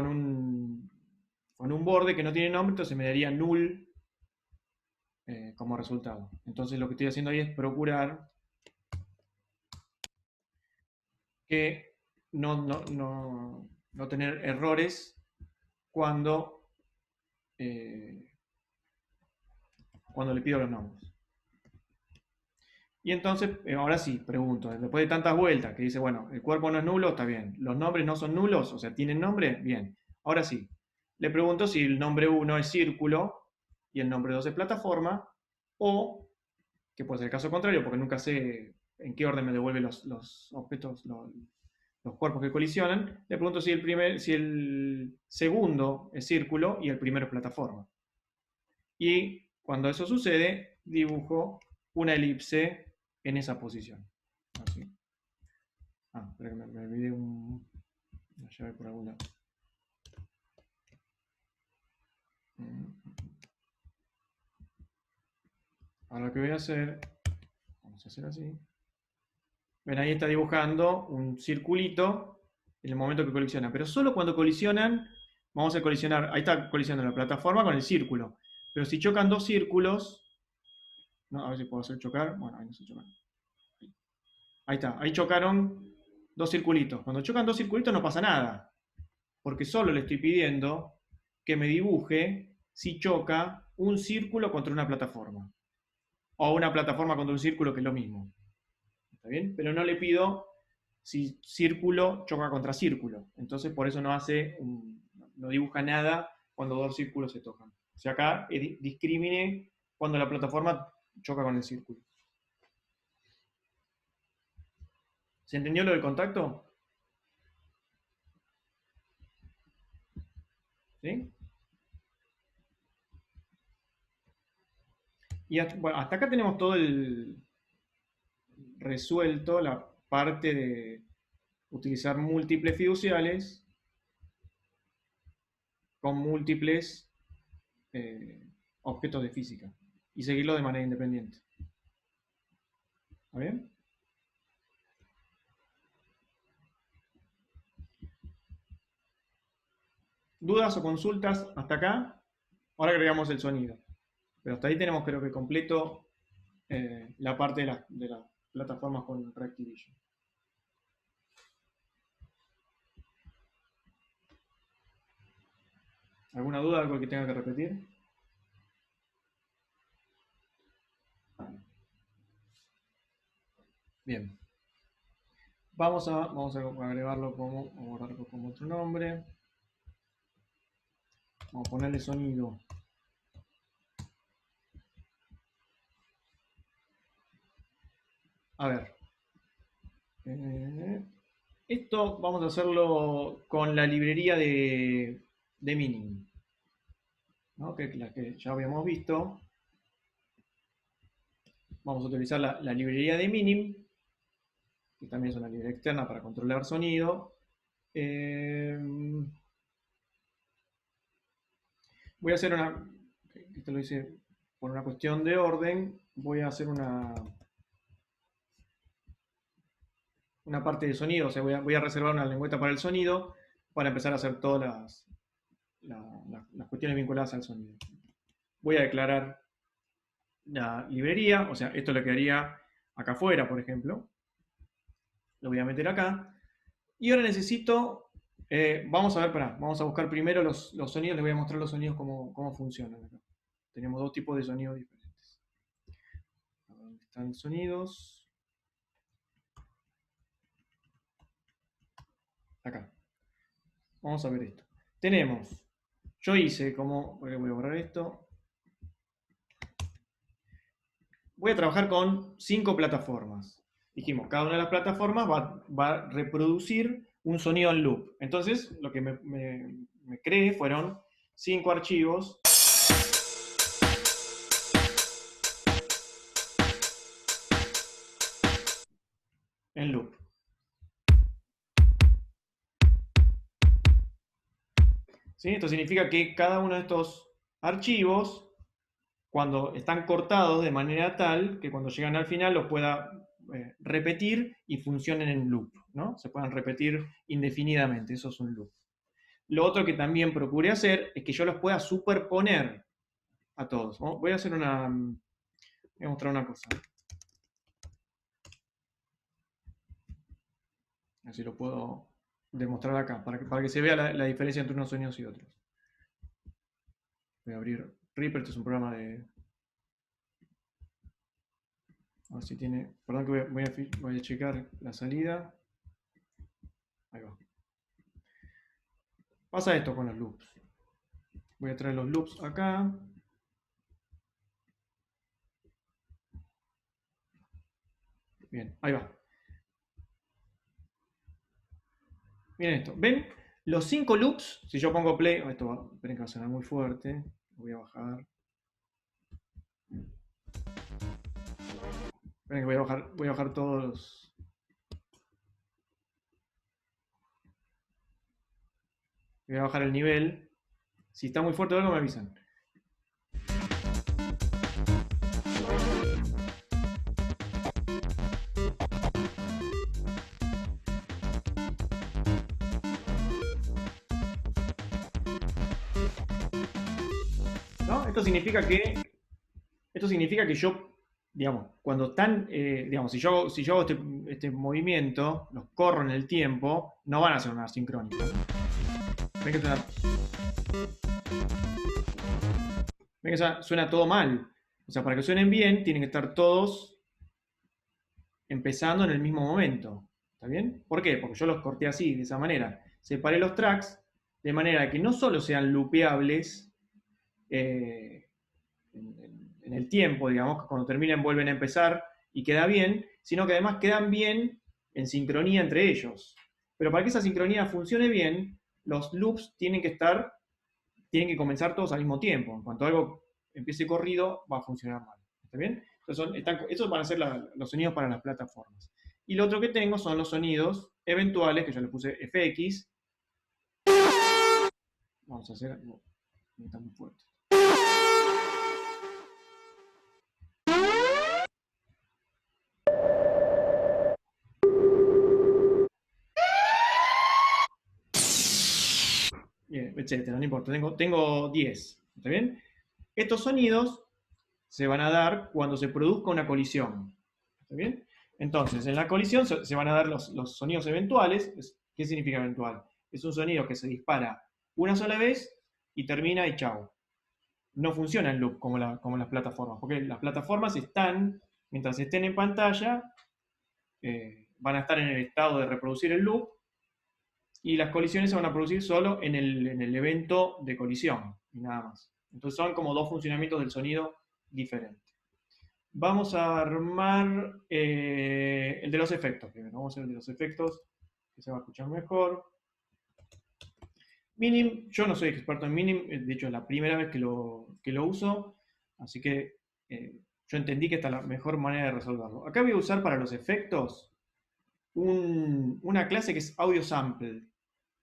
un borde que no tiene nombre, entonces me daría null como resultado. Entonces lo que estoy haciendo ahí es procurar que no tener errores cuando, cuando le pido los nombres. Y entonces, ahora sí, pregunto, después de tantas vueltas que dice, bueno, el cuerpo no es nulo, está bien. Los nombres no son nulos, o sea, ¿tienen nombre? Bien. Ahora sí, le pregunto si el nombre 1 es círculo y el nombre 2 es plataforma, o, que puede ser el caso contrario, porque nunca sé en qué orden me devuelven los objetos, los cuerpos que colisionan, le pregunto si el segundo es círculo y el primero es plataforma. Y cuando eso sucede, dibujo una elipse en esa posición. Así. Espera que me olvidé una llave por algún lado. Ahora lo que voy a hacer, vamos a hacer así. Ven, ahí está dibujando un circulito en el momento que colisionan, pero solo cuando colisionan, vamos a colisionar, ahí está colisionando la plataforma con el círculo. Pero si chocan dos círculos, no, a ver si puedo hacer chocar, bueno, ahí no se chocan. Ahí está, ahí chocaron dos circulitos. Cuando chocan dos circulitos no pasa nada, porque solo le estoy pidiendo que me dibuje si choca un círculo contra una plataforma. O una plataforma contra un círculo, que es lo mismo. ¿Está bien? Pero no le pido si círculo choca contra círculo. Entonces por eso no dibuja nada cuando dos círculos se tocan. O sea, acá discrimine cuando la plataforma choca con el círculo. ¿Se entendió lo del contacto? ¿Sí? Y bueno, hasta acá tenemos todo resuelto, la parte de utilizar múltiples fiduciales con múltiples objetos de física y seguirlo de manera independiente. ¿Está bien? ¿Dudas o consultas hasta acá? Ahora agregamos el sonido. Pero hasta ahí tenemos, creo que completo, la parte de las plataformas con Reactivision. ¿Alguna duda, algo que tenga que repetir? Bien. Vamos a agregarlo como, vamos a guardarlo como otro nombre. Vamos a ponerle sonido. A ver. Esto vamos a hacerlo con la librería de Minim, ¿no? Que la que ya habíamos visto. Vamos a utilizar la librería de Minim, que también es una librería externa para controlar sonido. Voy a hacer esto lo hice por una cuestión de orden, voy a hacer una parte de sonido, o sea, voy a reservar una lengüeta para el sonido para empezar a hacer todas las cuestiones vinculadas al sonido. Voy a declarar la librería, o sea, esto lo quedaría acá afuera, por ejemplo. Lo voy a meter acá. Y ahora necesito, vamos a ver, vamos a buscar primero los sonidos, les voy a mostrar los sonidos cómo funcionan acá. Tenemos dos tipos de sonidos diferentes. ¿Dónde están sonidos? Acá. Vamos a ver esto. Tenemos, yo hice como, voy a borrar esto. Voy a trabajar con 5 plataformas. Dijimos, cada una de las plataformas va a reproducir un sonido en loop. Entonces, lo que me creé fueron 5 archivos en loop. ¿Sí? Esto significa que cada uno de estos archivos cuando están cortados de manera tal que cuando llegan al final los pueda repetir y funcionen en loop, ¿no? Se puedan repetir indefinidamente, eso es un loop. Lo otro que también procuré hacer es que yo los pueda superponer a todos. Voy a hacer voy a mostrar una cosa. Así lo puedo demostrar acá, para que se vea la diferencia entre unos sonidos y otros. Voy a abrir Reaper, este es un programa de... A ver si tiene... Perdón que voy a checar la salida. Ahí va. Pasa esto con los loops. Voy a traer los loops acá. Bien, ahí va. Miren esto. ¿Ven? Los 5 loops, si yo pongo play... Esto va, esperen que va a sonar muy fuerte. Voy a bajar. Esperen que voy a bajar todos los... Voy a bajar el nivel. Si está muy fuerte o algo me avisan. ¿No? Esto significa que yo, digamos, cuando están, digamos, si yo hago este movimiento, los corro en el tiempo, no van a ser una sincrónica. Ven que suena todo mal. O sea, para que suenen bien, tienen que estar todos empezando en el mismo momento. ¿Está bien? ¿Por qué? Porque yo los corté así, de esa manera. Separé los tracks de manera que no solo sean loopeables en el tiempo, digamos, que cuando terminen vuelven a empezar y queda bien, sino que además quedan bien en sincronía entre ellos. Pero para que esa sincronía funcione bien, los loops tienen que comenzar todos al mismo tiempo. En cuanto algo empiece corrido, va a funcionar mal. ¿Está bien? Entonces esos van a ser los sonidos para las plataformas. Y lo otro que tengo son los sonidos eventuales, que yo le puse FX. Vamos a hacer... No, está muy fuerte. Bien, etcétera, no importa. Tengo 10. ¿Está bien? Estos sonidos se van a dar cuando se produzca una colisión. ¿Está bien? Entonces, en la colisión se van a dar los sonidos eventuales. ¿Qué significa eventual? Es un sonido que se dispara una sola vez y termina y chao. No funciona en loop como las plataformas, porque las plataformas mientras estén en pantalla, van a estar en el estado de reproducir el loop y las colisiones se van a producir solo en el evento de colisión y nada más. Entonces son como dos funcionamientos del sonido diferentes. Vamos a armar el de los efectos primero. Vamos a hacer el de los efectos, que se va a escuchar mejor. Minim, yo no soy experto en Minim, de hecho es la primera vez que lo uso, así que yo entendí que esta es la mejor manera de resolverlo. Acá voy a usar para los efectos una clase que es Audio Sample.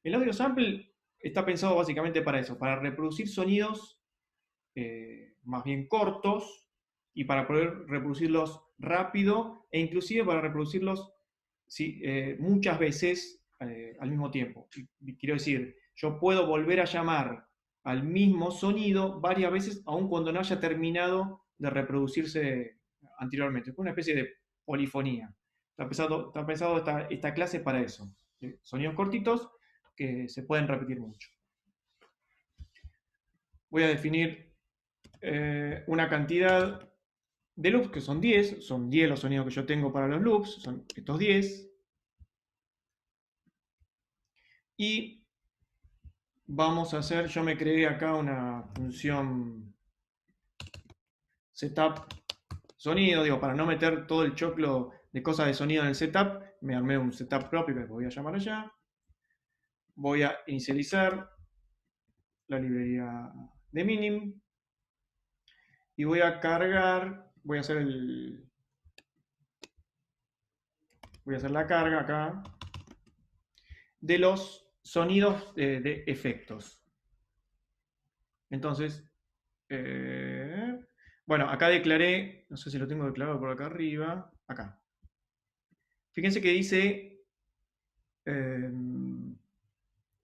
El Audio Sample está pensado básicamente para eso, para reproducir sonidos más bien cortos y para poder reproducirlos rápido e inclusive para reproducirlos muchas veces al mismo tiempo. Quiero decir, yo puedo volver a llamar al mismo sonido varias veces, aun cuando no haya terminado de reproducirse anteriormente. Es una especie de polifonía. Está pensado esta clase para eso. Sonidos cortitos que se pueden repetir mucho. Voy a definir una cantidad de loops que son 10 los sonidos que yo tengo para los loops, son estos 10. Y vamos a hacer, yo me creé acá una función setup sonido, digo, para no meter todo el choclo de cosas de sonido en el setup, me armé un setup propio que voy a llamar allá. Voy a inicializar la librería de Minim y voy a cargar, voy a hacer la carga acá de los sonidos de efectos. Entonces, Bueno, acá declaré, no sé si lo tengo declarado por acá arriba, acá. Fíjense que dice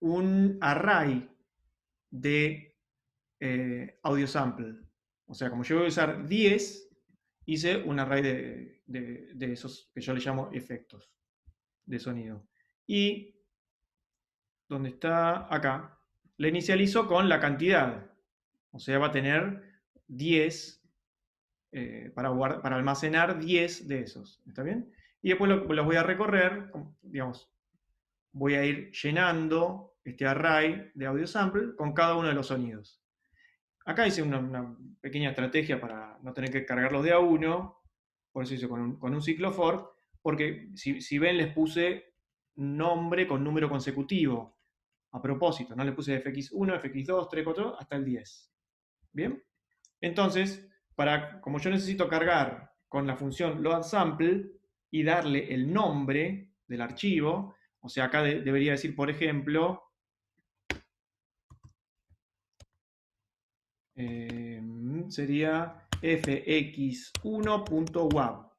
un array de audio sample. O sea, como yo voy a usar 10, hice un array de esos que yo le llamo efectos de sonido. Y, donde está acá, le inicializo con la cantidad. O sea, va a tener 10 para almacenar 10 de esos. ¿Está bien? Y después los voy a recorrer, digamos, voy a ir llenando este array de audio sample con cada uno de los sonidos. Acá hice una pequeña estrategia para no tener que cargarlos de a uno, por eso hice con un ciclo for, porque si ven les puse nombre con número consecutivo, a propósito, no le puse fx1, fx2, 3, 4, hasta el 10. ¿Bien? Entonces, como yo necesito cargar con la función loadSample y darle el nombre del archivo, o sea, acá debería decir, por ejemplo, sería fx1.wav.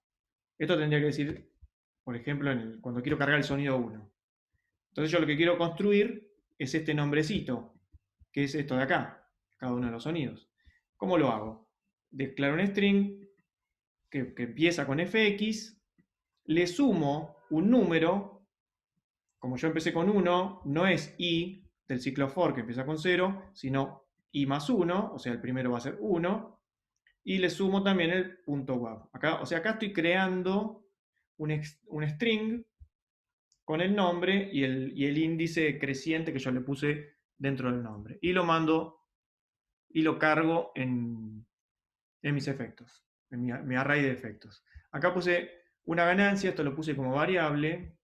Esto tendría que decir, por ejemplo, cuando quiero cargar el sonido 1. Entonces yo lo que quiero construir es este nombrecito, que es esto de acá, cada uno de los sonidos. ¿Cómo lo hago? Declaro un string que empieza con fx, le sumo un número, como yo empecé con 1, no es i del ciclo for que empieza con 0, sino i más 1, o sea, el primero va a ser 1, y le sumo también el punto .wav. O sea, acá estoy creando un string con el nombre y el índice creciente que yo le puse dentro del nombre. Y lo mando y lo cargo en mis efectos, en mi array de efectos. Acá puse una ganancia, esto lo puse como variable,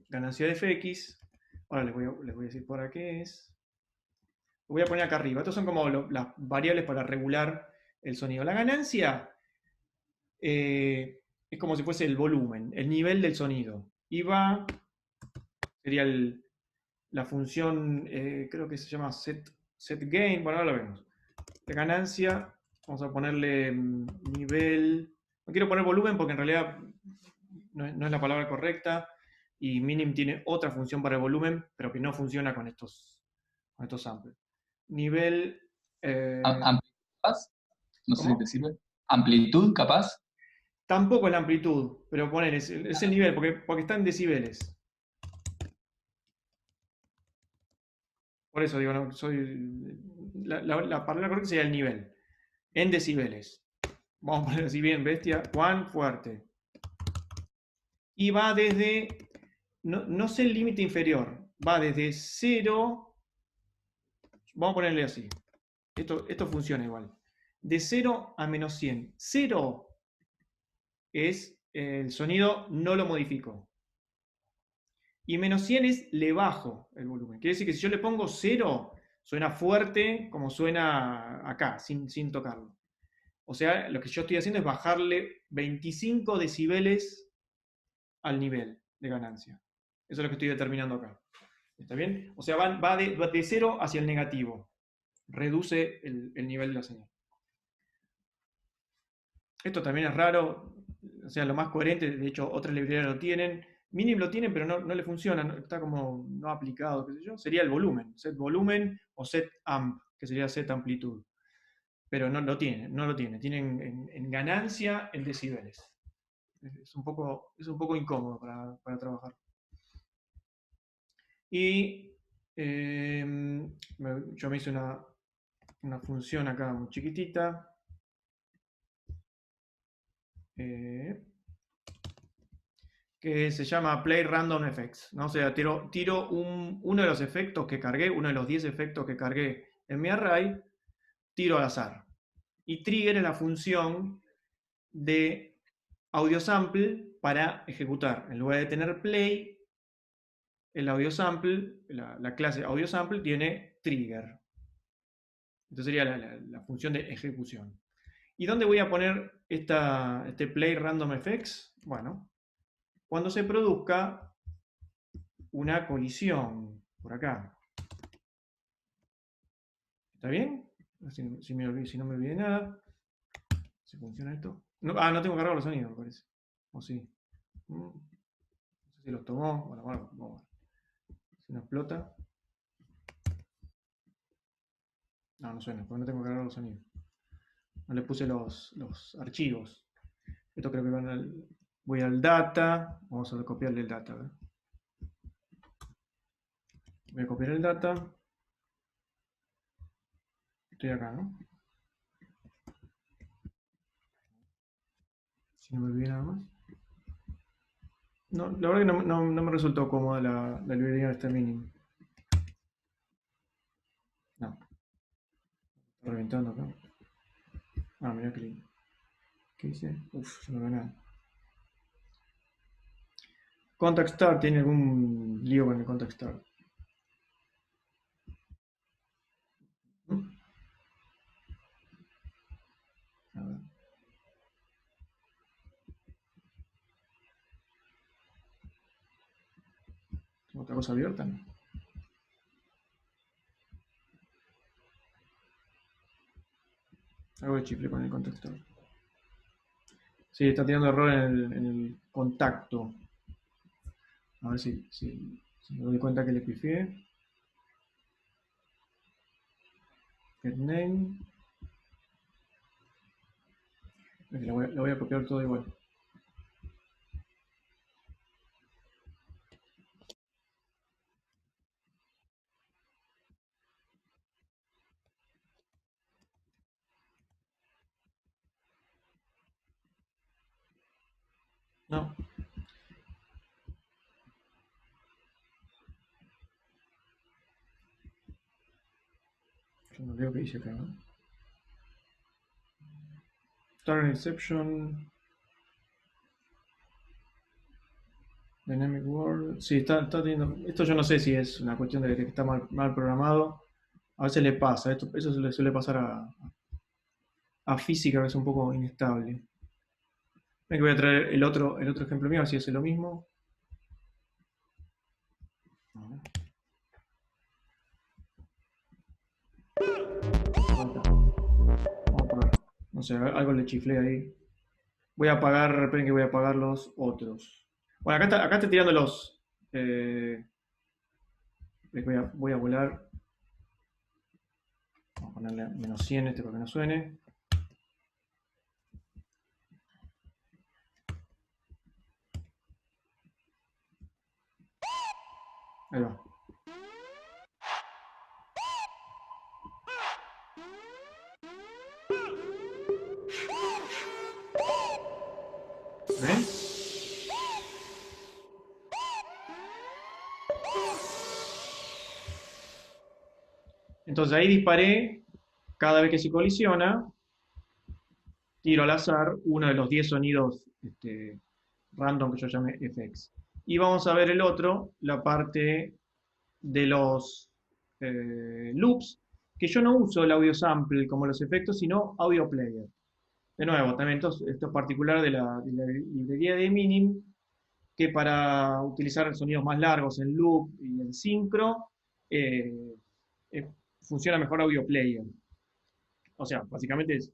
ganancia de fx. Ahora les voy a decir por aquí qué es. Lo voy a poner acá arriba. Estos son como las variables para regular el sonido. La ganancia es como si fuese el volumen, el nivel del sonido. Y va, sería la función, creo que se llama setGain. Bueno, ahora lo vemos. De ganancia, vamos a ponerle nivel. No quiero poner volumen porque en realidad no es la palabra correcta. Y minim tiene otra función para el volumen, pero que no funciona con estos samples. Nivel. ¿Amplitud capaz? No sé si ¿Cómo? te sirve. ¿Amplitud capaz? Tampoco es la amplitud, pero poner es el nivel, porque está en decibeles. Por eso digo, no, la palabra correcta sería el nivel. En decibeles. Vamos a poner así bien, bestia. Cuán fuerte. Y va desde, no sé el límite inferior, va desde 0, vamos a ponerle así. Esto funciona igual. De 0 a menos 100. 0 es el sonido, no lo modifico. Y menos 100 es le bajo el volumen. Quiere decir que si yo le pongo 0, suena fuerte como suena acá, sin tocarlo. O sea, lo que yo estoy haciendo es bajarle 25 decibeles al nivel de ganancia. Eso es lo que estoy determinando acá. ¿Está bien? O sea, va de 0 hacia el negativo. Reduce el nivel de la señal. Esto también es raro. O sea, lo más coherente, de hecho, otras librerías lo tienen. Minim lo tienen, pero no le funciona. Está como no aplicado, qué sé yo. Sería el volumen. Set volumen o set amp, que sería set amplitud. Pero no lo tiene. Tienen en ganancia en decibeles. Es un poco incómodo para trabajar. Y yo me hice una función acá muy chiquitita. Que se llama Play Random Effects, ¿no? O sea, tiro uno de los efectos que cargué, uno de los 10 efectos que cargué en mi array, tiro al azar. Y trigger es la función de audio sample para ejecutar. En lugar de tener play, el audio sample, la clase audio sample tiene trigger. Entonces sería la función de ejecución. ¿Y dónde voy a poner este Play Random Effects? Bueno, cuando se produzca una colisión, por acá. ¿Está bien? Si no me olvidé nada. ¿Se funciona esto? No, no tengo cargado los sonidos, me parece. ¿O sí? No sé si los tomó. Bueno, vamos. Si no explota. No suena, porque no tengo cargado los sonidos. No le puse los archivos. Esto creo que van al. Voy al data. Vamos a copiarle el data. ¿Ver? Voy a copiar el data. Estoy acá, ¿no? Si no me olvidé nada más. No, la verdad que no me resultó cómoda la librería de este mínimo. No. Está reventando acá. Mira qué lindo. ¿Qué dice? Se me va nada. Contact Start, ¿tiene algún lío con el Contact Start? A ver. ¿Tengo otra cosa abierta? No. Algo de chifle con el Contact Start. Sí, está tirando error en el contacto. A ver si me doy cuenta que le pifié. Get name. La voy a copiar todo igual. No. Yo no leo qué dice acá, ¿no? Start an exception. Dynamic Word. Sí, está teniendo. Esto yo no sé si es una cuestión de que está mal programado. A veces le pasa. Eso le suele pasar a física, que es un poco inestable. Ven que voy a traer el otro ejemplo mío, así es lo mismo. Vamos a probar. No sé, algo le chiflé ahí. Voy a apagar, esperen que voy a apagar los otros. Bueno, acá está tirando los. Voy a volar. Vamos a ponerle -100 para que no suene. Ahí va. ¿Ven? Entonces ahí disparé, cada vez que se colisiona, tiro al azar uno de los 10 sonidos random que yo llame FX. Y vamos a ver el otro, la parte de los loops, que yo no uso el audio sample como los efectos, sino audio player. De nuevo, también esto es particular de la librería de Minim, que para utilizar sonidos más largos en loop y en sincro, funciona mejor audio player. O sea, básicamente es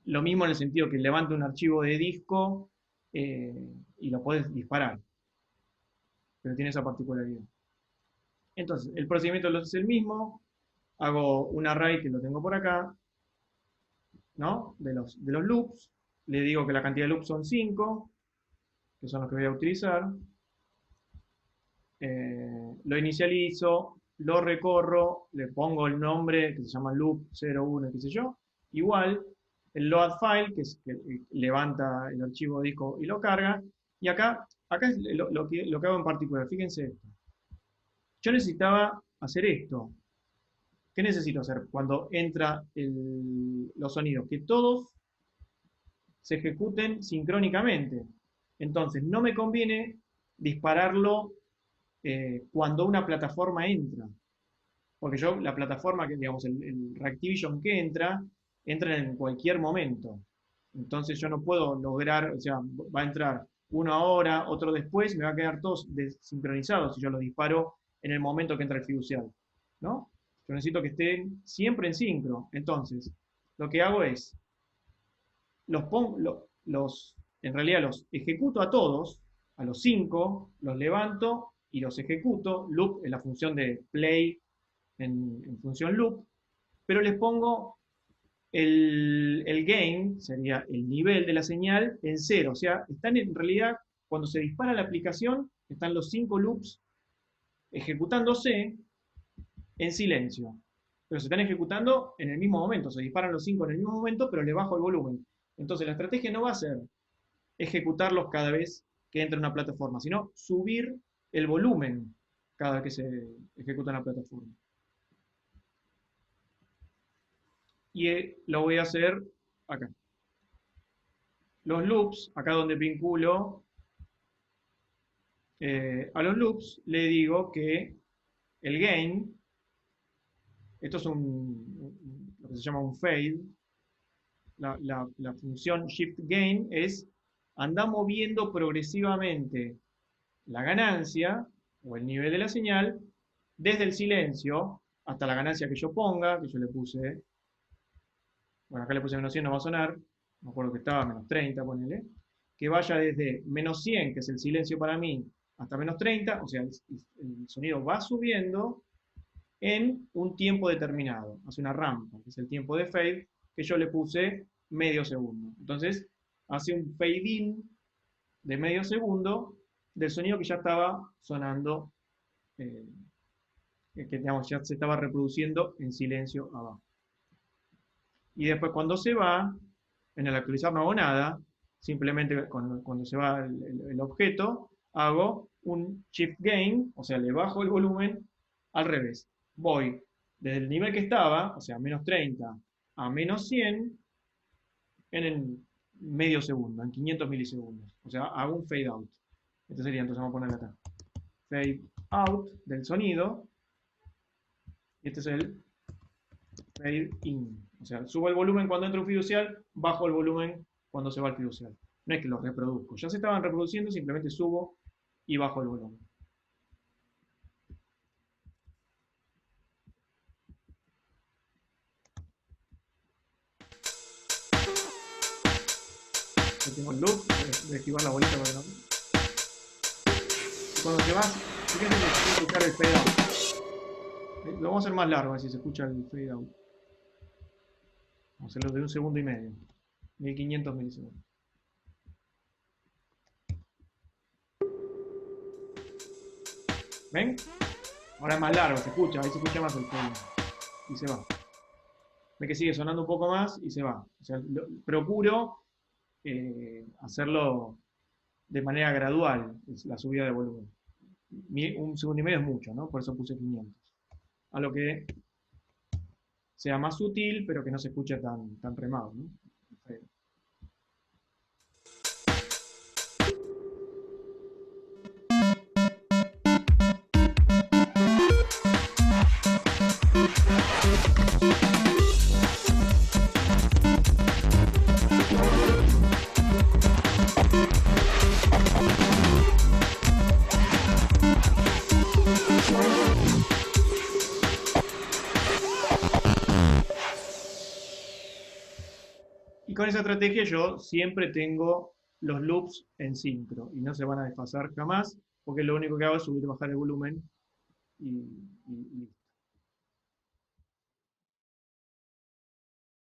lo mismo en el sentido que levanta un archivo de disco y lo puedes disparar. Pero tiene esa particularidad. Entonces, el procedimiento es el mismo. Hago un array que lo tengo por acá, ¿no? De los loops. Le digo que la cantidad de loops son 5, que son los que voy a utilizar. Lo inicializo, lo recorro, le pongo el nombre que se llama loop 01, qué sé yo. Igual, el load file, que levanta el archivo de disco y lo carga. Y acá es lo que hago en particular. Fíjense esto. Yo necesitaba hacer esto. ¿Qué necesito hacer cuando entra los sonidos? Que todos se ejecuten sincrónicamente. Entonces, no me conviene dispararlo cuando una plataforma entra. Porque la plataforma, digamos, el Reactivision que entra en cualquier momento. Entonces yo no puedo lograr, o sea, va a entrar uno ahora, otro después, y me va a quedar todos desincronizados si yo los disparo en el momento que entra el fiducial, ¿no? Yo necesito que estén siempre en sincro. Entonces, lo que hago es, en realidad los ejecuto a todos, a los 5, los levanto y los ejecuto. Loop es la función de play en función loop, pero les pongo el gain, sería el nivel de la señal, en 0. O sea, están en realidad, cuando se dispara la aplicación, están los 5 loops ejecutándose en silencio. Pero se están ejecutando en el mismo momento, se disparan los 5 en el mismo momento, pero le bajo el volumen. Entonces la estrategia no va a ser ejecutarlos cada vez que entra en una plataforma, sino subir el volumen cada vez que se ejecuta en la plataforma. Y lo voy a hacer acá. Los loops, acá donde vinculo a los loops, le digo que el gain, esto es lo que se llama un fade, la función shift gain es andar moviendo progresivamente la ganancia o el nivel de la señal desde el silencio hasta la ganancia que yo ponga, que yo le puse, bueno, acá le puse menos 100, no va a sonar, me acuerdo que estaba menos 30, ponele, que vaya desde menos 100, que es el silencio para mí, hasta menos 30, o sea, el sonido va subiendo en un tiempo determinado, hace una rampa, que es el tiempo de fade, que yo le puse medio segundo. Entonces, hace un fade in de medio segundo del sonido que ya estaba sonando, que digamos, ya se estaba reproduciendo en silencio abajo. Y después cuando se va, en el actualizar no hago nada, simplemente cuando se va el objeto, hago un shift gain, o sea, le bajo el volumen al revés. Voy desde el nivel que estaba, o sea, menos 30 a menos 100, en el medio segundo, en 500 milisegundos. O sea, hago un fade out. Este sería, entonces vamos a ponerle acá. Fade out del sonido. Y este es el fade in. O sea, subo el volumen cuando entra un fiducial, bajo el volumen cuando se va el fiducial. No es que los reproduzco. Ya se estaban reproduciendo, simplemente subo y bajo el volumen. Yo tengo el loop, voy a activar la bolita para que no. Y cuando se va, fíjense que se puede escuchar el fade out. Lo vamos a hacer más largo, así se escucha el fade out. Vamos a hacerlo de 1,5 segundos. 1500 milisegundos. ¿Ven? Ahora es más largo, se escucha, ahí se escucha más el fade out. Y se va. Ve que sigue sonando un poco más y se va. O sea, procuro hacerlo de manera gradual, es la subida de volumen. 1,5 segundos es mucho, ¿no? Por eso puse 500. A lo que sea más sutil, pero que no se escuche tan remado, ¿no? Y con esa estrategia yo siempre tengo los loops en sincro y no se van a desfasar jamás, porque lo único que hago es subir y bajar el volumen y listo.